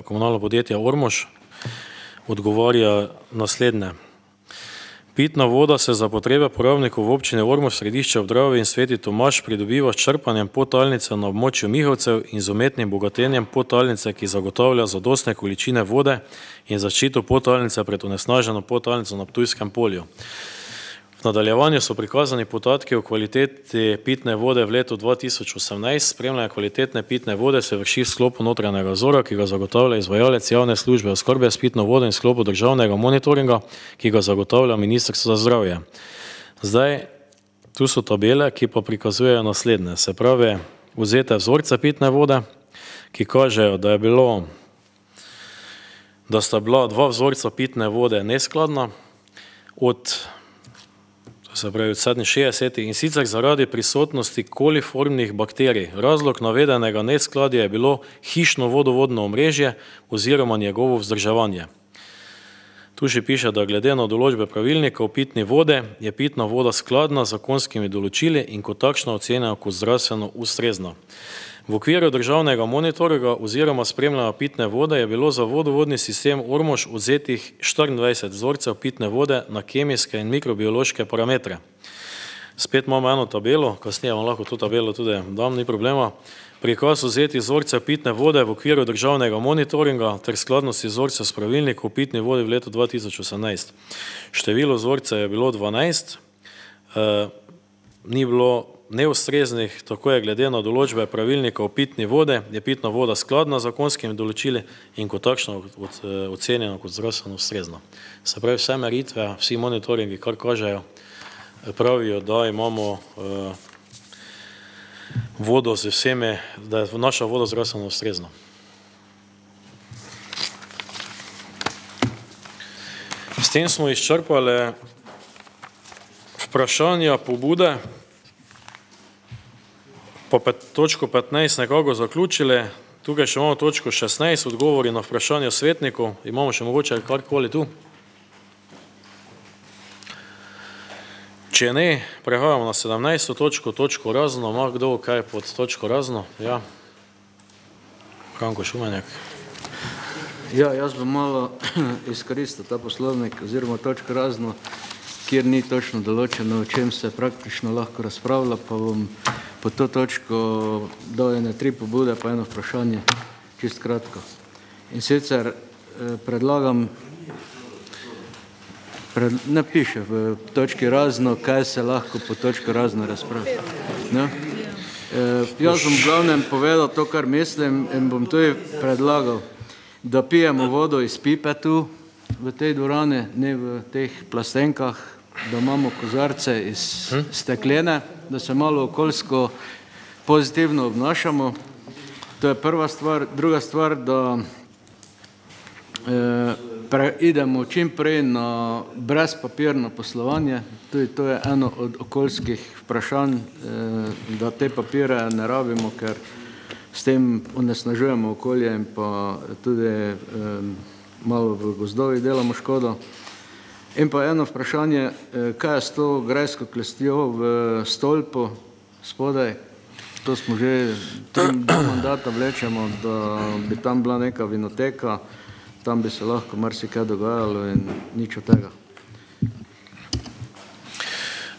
komunalno podjetje Ormož odgovarja naslednje. Pitna voda se za potrebe porabnikov v občini Ormož, Središče ob Dravi in Sveti Tomaž pridobiva s črpanjem podtalnice na območju Mihovcev in z umetnim bogatenjem podtalnice, ki zagotavlja zadostne količine vode in zaščito podtalnice pred onesnaženo podtalnico na Ptujskem polju. V nadaljevanju so prikazani podatki o kvaliteti pitne vode v letu 2018. Spremljanje kvalitetne pitne vode se vrši v sklopu notranjega nadzora, ki ga zagotavlja izvajalec javne službe oskrbe s pitno vodo in v sklopu državnega monitoringa, ki ga zagotavlja Ministrstvo za zdravje. Zdaj, tu so tabele, ki pa prikazujejo naslednje. Se pravi, vzete vzorce pitne vode, ki kažejo, da sta bila 2 vzorca pitne vode neskladna od 67 in sicer zaradi prisotnosti koliformnih bakterij. Razlog navedenega neskladja je bilo hišno vodovodno omrežje oziroma njegovo vzdrževanje. Tu še piše, da glede na določbe pravilnika o pitni vode je pitna voda skladna z zakonskimi določili in kot takšna ocenjena kot zdravstveno ustrezna. V okviru državnega monitoringa oziroma spremljanja pitne vode je bilo za vodovodni sistem Ormož odzetih 24 vzorcev pitne vode na kemijske in mikrobiološke parametre. Spet imamo eno tabelo, kasneje vam lahko to tabelo tudi dam, ni problema. Prikaz odzetih vzorcev pitne vode v okviru državnega monitoringa ter skladnosti vzorcev s pravilnikom o pitni vodi v letu 2018. Število vzorcev je bilo 12, ni bilo neustreznih, tako je glede na določbe pravilnika o pitni vode, je pitna voda skladna z zakonskimi določili in kot takšna ocenjena kot zdravstveno ustrezna. Se pravi, vse meritve, vsi monitoringi, kar kažejo, pravijo, da imamo vodo z vsemi, da je naša voda zdravstveno ustrezna. S tem smo izčrpali vprašanja, pobude, pa točko 15 nekako zaključili. Tukaj še imamo točko 16, odgovori na vprašanje svetnikov. Imamo še mogoče karkoli tu? Če ne, prehajamo na 17. točko razno. Ima kdo kaj pod točko razno? Ja. Branko Šumenjak. Ja, jaz bom malo izkoristil ta poslovnik oziroma točko razno, kjer ni točno določeno, o čem se praktično lahko razpravlja, pa bom po to točko dal ene 3 pobude, pa eno vprašanje, čist kratko. In sicer predlagam, ne piše v točki razno, kaj se lahko po točki razno razpravlja. No? Jaz bom v glavnem povedal to, kar mislim, in bom tudi predlagal, da pijemo vodo iz pipe tu, v tej dvorani, ne v teh plastenkah, da imamo kozarce iz steklene, da se malo okoljsko pozitivno obnašamo. To je prva stvar. Druga stvar, da idemo čim prej na brezpapirno poslovanje. Tudi to je eno od okoljskih vprašanj, da te papire ne rabimo, ker s tem onesnažujemo okolje in pa tudi malo v gozdovih delamo škodo. In pa eno vprašanje, kaj je s to grajsko klestjo v stolpu spodaj? To smo že 3 mandata vlečemo, da bi tam bila neka vinoteka, tam bi se lahko marsikaj dogajalo in nič od tega.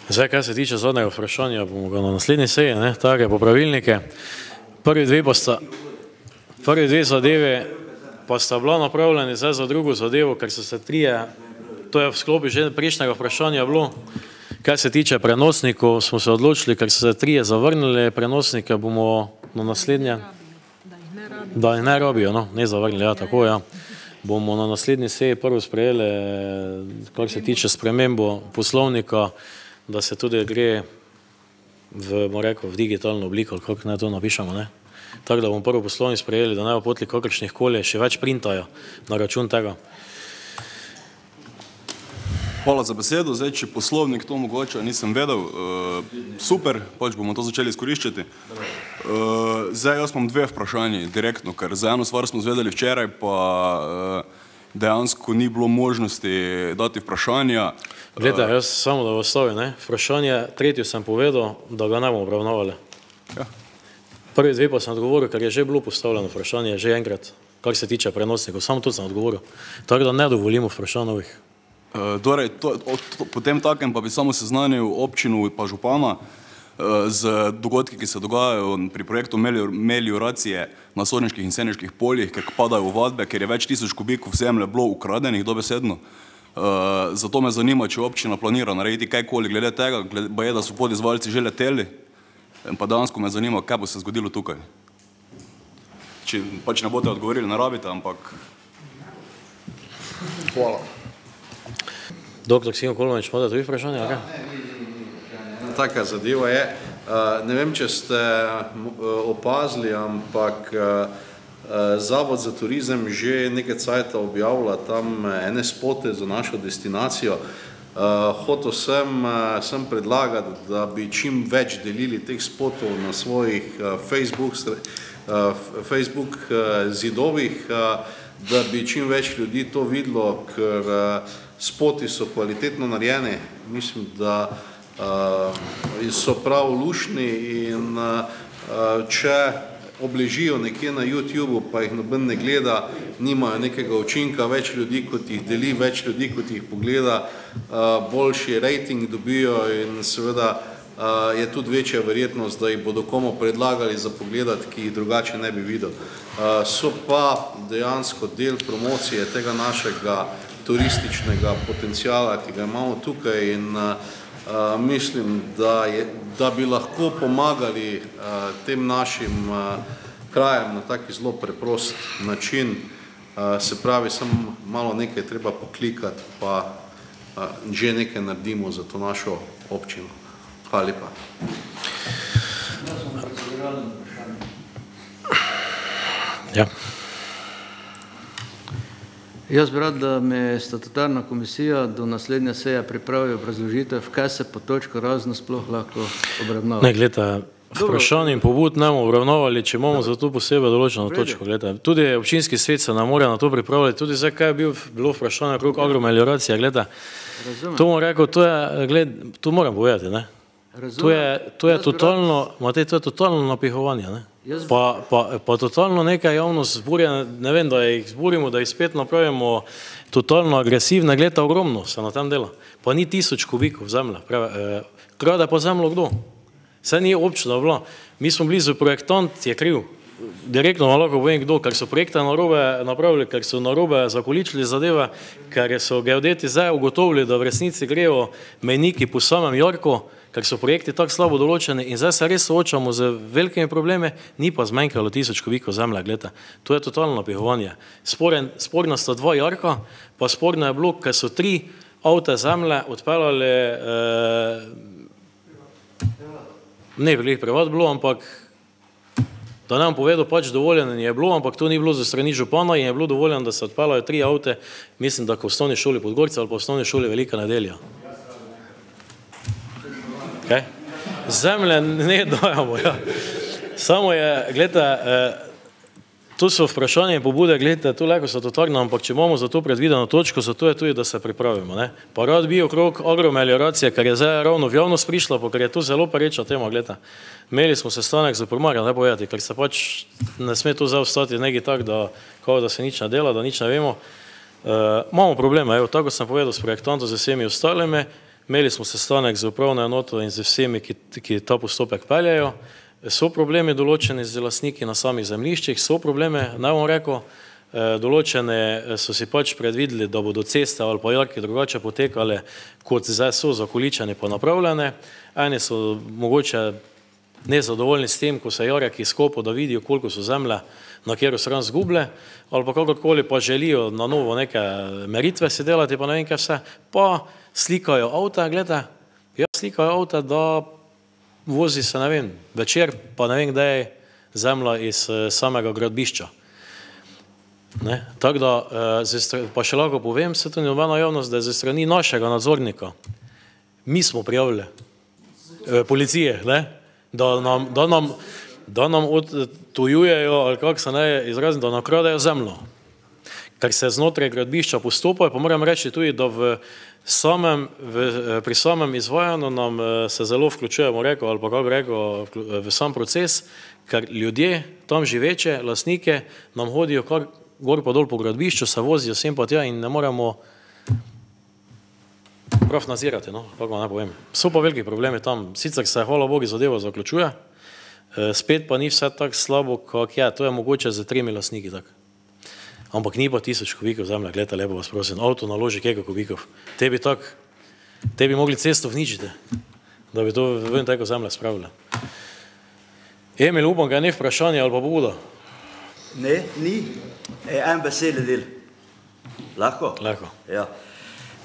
Zdaj, kaj se tiče zadnjega vprašanja, bomo ga na naslednji seji, take popravilnike. Prvi dve zadeve pa sta bila napravljeni zdaj za drugo zadevo, ker so se 3, to je v sklopi že prejšnjega vprašanja bilo, kaj se tiče prenosnikov, smo se odločili, ker so se 3 zavrnili prenosnike, bomo na naslednje, da jih ne rabijo, no, ne zavrnili, ja, tako, ja. Bomo na naslednji seji prvo sprejeli, kar se tiče spremembo poslovnika, da se tudi gre v digitalno obliko, ali kako naj to napišemo, ne. Tako da bomo prvo poslovnik sprejeli, da ne bo potli kakršnih koli, še več printajo na račun tega. Hvala za besedo. Zdaj, če poslovnik to mogoče nisem vedel, super, pač bomo to začeli izkoriščati. Zdaj, jaz imam 2 vprašanje direktno, ker za eno stvar smo zvedeli včeraj, pa dejansko ni bilo možnosti dati vprašanja. Glede, jaz samo da vas stavim, vprašanje, 3. sem povedal, da ga ne bomo obravnavali. Prvi 2 pa sem odgovoril, ker je že bilo postavljeno vprašanje, že enkrat, kar se tiče prenosnikov, samo to sem odgovoril. Tako da ne dovolimo vprašanj novih. Torej, potem takem pa bi samo seznanil občino pa župana z dogodki, ki se dogajajo pri projektu melioracije na Sorniških in Seniških poljih, ker padajo ovadbe, ker je več 1000 kubikov zemlje bilo ukradenih dobesedno. Zato me zanima, če občina planira narediti kajkoli glede tega, baje, da so podizvajalci že leteli, pa dejansko me zanima, kaj bo se zgodilo tukaj. Če pač ne boste odgovorili, ne rabite, ampak hvala. Doktor Simo Kolovič, imate tudi vprašanje? Taka zadeva je, ne vem, če ste opazili, ampak Zavod za turizem že nekaj cajta objavlja tam ene spote za našo destinacijo. Hotel sem predlagati, da bi čim več delili teh spotov na svojih Facebook zidovih, da bi čim več ljudi to videlo, ker spoti so kvalitetno narejeni, mislim, da so prav lušni in če obležijo nekje na YouTubeu, pa jih noben ne gleda, nimajo nekega učinka, več ljudi, kot jih deli, več ljudi, kot jih pogleda, boljši rating dobijo in seveda je tudi večja verjetnost, da jih bodo komu predlagali za pogledati, ki jih drugače ne bi videl. So pa dejansko del promocije tega našega turističnega potencijala, ki ga imamo tukaj in mislim, da bi lahko pomagali tem našim krajem na taki zelo preprost način. Se pravi, samo malo nekaj treba poklikati, pa že nekaj naredimo za to našo občino. Hvala lepa. Ja. Jaz bi rad, da me statutarna komisija do naslednje seje pripravi obrazložitev, kaj se po točko razno sploh lahko obravnava. Ne, gledajte, vprašanje in pobud ne bomo obravnavali, če imamo za to posebej določeno točko. Gledajte, tudi občinski svet se nam mora na to pripravljati, tudi zdaj, kaj je bilo vprašanje okrog agromelioracije, gledajte, to bom rekel, to moram povedati, ne. To je totalno, Matej, to je totalno napihovanje, ne? Pa totalno nekaj javnost zburja, ne vem, da jih zburimo, da jih spet napravimo totalno agresivne, gleda ogromno se na tem dela. Pa ni 1000 kubikov zemlje. Krade pa zemljo kdo? Saj ni občina bila. Mi smo blizu, projektant je kriv. Direktno vam lahko povem kdo, ker so projekte narobe napravili, ker so narobe zakoličili zadeve, ker so geodeti zdaj ugotovili, da v resnici grejo mejniki po samem jarku, ker so projekti tako slabo določeni in zdaj se res soočamo z velikimi problemi, ni pa zmanjkalo 1000 kubikov zemlje, gledajte. To je totalno napihovanje. Sporna sta 2 jarka, pa sporno je bilo, ker so 3 avte zemlje odpeljali, ne bi jih privat bilo, ampak da nam povedal, pač dovoljeno je bilo, ampak to ni bilo za strani župana in je bilo dovoljeno, da se odpeljajo 3 avte, mislim, da v osnovni šoli Podgorica ali pa v osnovni šoli Velika nedelja. Okay. Zemlje ne dajamo, ja. Samo je, gledajte, to so vprašanje in pobude, gledajte, to lahko so totalno, ampak če imamo za to predvideno točko, zato je tudi, da se pripravimo. Ne? Pa rad bi okrog agromelioracije, ker je zdaj ravno v javnost prišla, pa ker je to zelo pereča tema, gledajte. Imeli smo sestanek z primarjem, ne povedati, ker se pač ne sme to zdaj ostati nekaj tak, da se nič ne dela, da nič ne vemo. Imamo probleme, evo, tako sem povedal s projektantom, z vsemi ostalimi, imeli smo sestanek z upravno enoto in z vsemi, ki ta postopek peljajo. So problemi določeni z lastniki na samih zemljiščih, so problemi, naj vam rekel, določene so si pač predvideli, da bodo ceste ali pa jarki drugače potekale, kot zdaj so zakoličene pa napravljene. Eni so mogoče nezadovoljni s tem, ko se jarek izkopo, da vidijo, koliko so zemlje na katero stran zguble, ali pa kakorkoli pa želijo na novo neke meritve si delati, pa ne vem kaj vse, pa slikajo avta, gledajte, slikajo avta, da vozi se, ne vem, večer, pa ne vem, kdaj je zemlja iz samega gradbišča. Tako da, pa še lahko povem, se to ni nobena javnost, da je ze strani našega nadzornika, mi smo prijavili policije, da nam odtujujejo, ali kako se ne izrazim, da nakradejo zemljo. Ker se znotraj gradbišča postopajo, pa moram reči tudi, da pri samem izvajanju nam se zelo vključujemo, ali pa kako rekel, v sam proces, ker ljudje, tam živeče, lastnike, nam hodijo kar gor pa dol po gradbišču, se vozijo sem pa tja in ne moremo prav nadzirati, kako vam ne povem. So pa veliki problemi tam, sicer se, hvala Bogu, zadeva zaključuje, spet pa ni vse tako slabo, kak je, to je mogoče z 3 lastniki tako. Ampak ni pa 1000 kubikov zemlje, gledajte, lepo vas prosim, avto naloži koliko kubikov. Te bi mogli cesto vničiti, da bi to ven teko zemlje spravili. Emil, upam, ga je ne vprašanje ali pa pobuda? Ne, ni. En veseli del. Lahko? Lahko. Ja.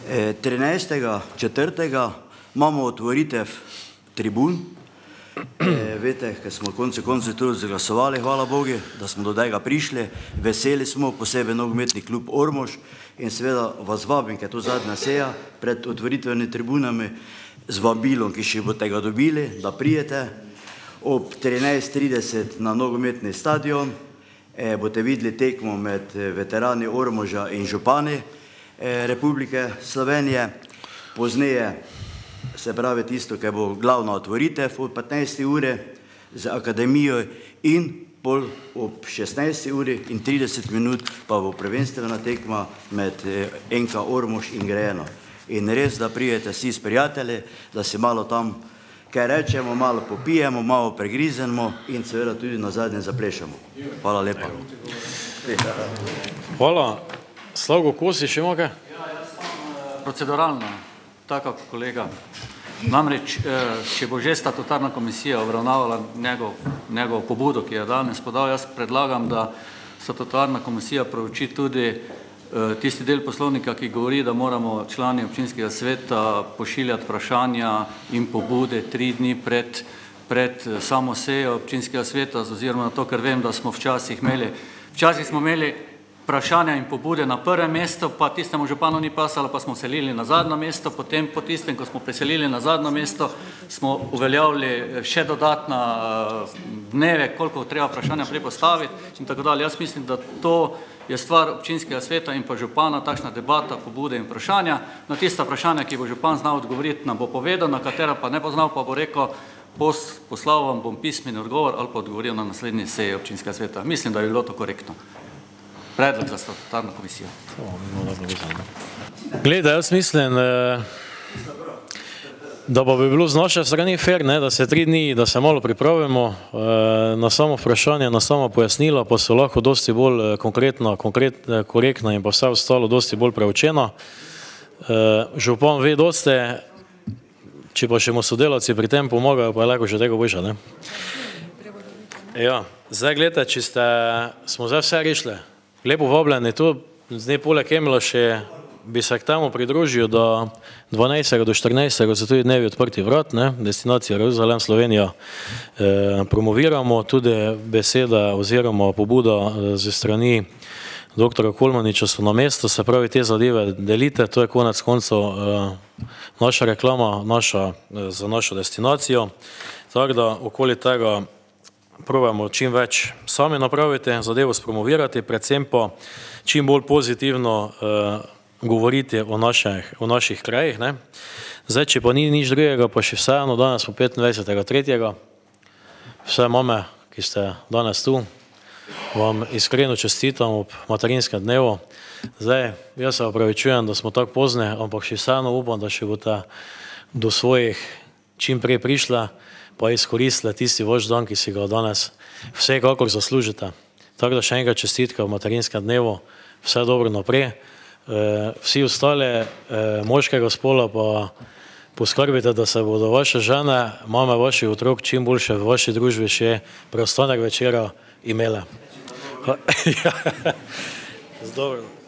13.4. imamo otvoritev tribun. Vete, ker smo konce tudi zaglasovali, hvala Bogu, da smo do tega prišli. Veseli smo, posebej nogometni klub Ormož in seveda vas vabim, ker je to zadnja seja pred otvoritvenimi tribunami z vabilom, ki še boste ga dobili, da prijete. Ob 13.30 na nogometni stadion boste videli tekmo med veterani Ormoža in župani Republike Slovenije. Pozneje, se pravi tisto, ki bo glavna otvoritev od 15. ure z akademijo in pol ob 16. uri in 30 minut pa bo prvenstvena tekma med NK Ormož in Grejeno. In res, da prijete vsi s prijatelji, da si malo tam kaj rečemo, malo popijemo, malo pregrizenemo in seveda tudi na zadnje zaplešamo. Hvala lepa. Hvala. Slavko Kosi, še ima kaj? Ja, jaz sem proceduralno, tako kot kolega. Namreč, če bo že statutarna komisija obravnavala njegov pobudo, ki je danes podal, jaz predlagam, da statutarna komisija prouči tudi tisti del poslovnika, ki govori, da moramo člani občinskega sveta pošiljati vprašanja in pobude 3 dni pred samo sejo občinskega sveta, oziroma na to, ker vem, da smo včasih imeli vprašanja in pobude na prvem mestu, pa tistemu županu ni pasalo, pa smo selili na zadnjo mesto, potem po tistem, ko smo preselili na zadnjo mesto, smo uveljavili še dodatna dneve, koliko treba vprašanja prej postaviti in tako dalje. Jaz mislim, da to je stvar občinskega sveta in pa župana takšna debata, pobude in vprašanja. Na tista vprašanja, ki bo župan znal odgovoriti, nam bo povedal, na katera pa ne bo znal, pa bo rekel, poslal vam bom pismeni odgovor ali pa odgovoril na naslednji seji občinskega sveta. Mislim, da je bilo to korektno. Predlog za statutarno komisijo. Glede, jaz mislim, da bi bilo z naše strani fair, da se 3 dni, da se malo pripravimo na samo vprašanje, na samo pojasnilo, pa so lahko dosti bolj korektno in pa vse ostalo dosti bolj preučeno. Župan ve dosti, če pa še mu sodelavci pri tem pomagajo, pa je lahko še tega boljša, ne? Ja, zdaj gledajte, če smo zdaj vse rešili, lepo vabljeni, tu zdaj poleg Emila še bi se k temu pridružil, da 12. do 14. so tudi dnevi odprti vrat, destinacija Jeruzalem, Slovenija, promoviramo tudi beseda oziroma pobuda ze strani dr. Kolmaniča so na mesto, se pravi te zadeve delite, to je konec koncev naša reklama za našo destinacijo, tako da okoli tega probamo čim več sami napraviti, zadevo spromovirati, predvsem pa čim bolj pozitivno govoriti o naših krajih. Zdaj, če pa ni nič drugega, pa še vseeno, danes po 25.3. Vse mame, ki ste danes tu, vam iskreno čestitam ob materinskem dnevu. Zdaj, jaz se opravičujem, da smo tako pozni, ampak še vseeno upam, da še boste do svojih čim prej prišla, pa izkoristili tisti vaš dan, ki si ga danes vsekakor zaslužite. Tako da še enkrat čestitka v materinskem dnevu, vse dobro naprej. Vsi ostali moškega spola pa poskrbite, da se bodo vaše žene, mame vaših otrok čim boljše v vaši družbi še preostanek večera imele. Dobro.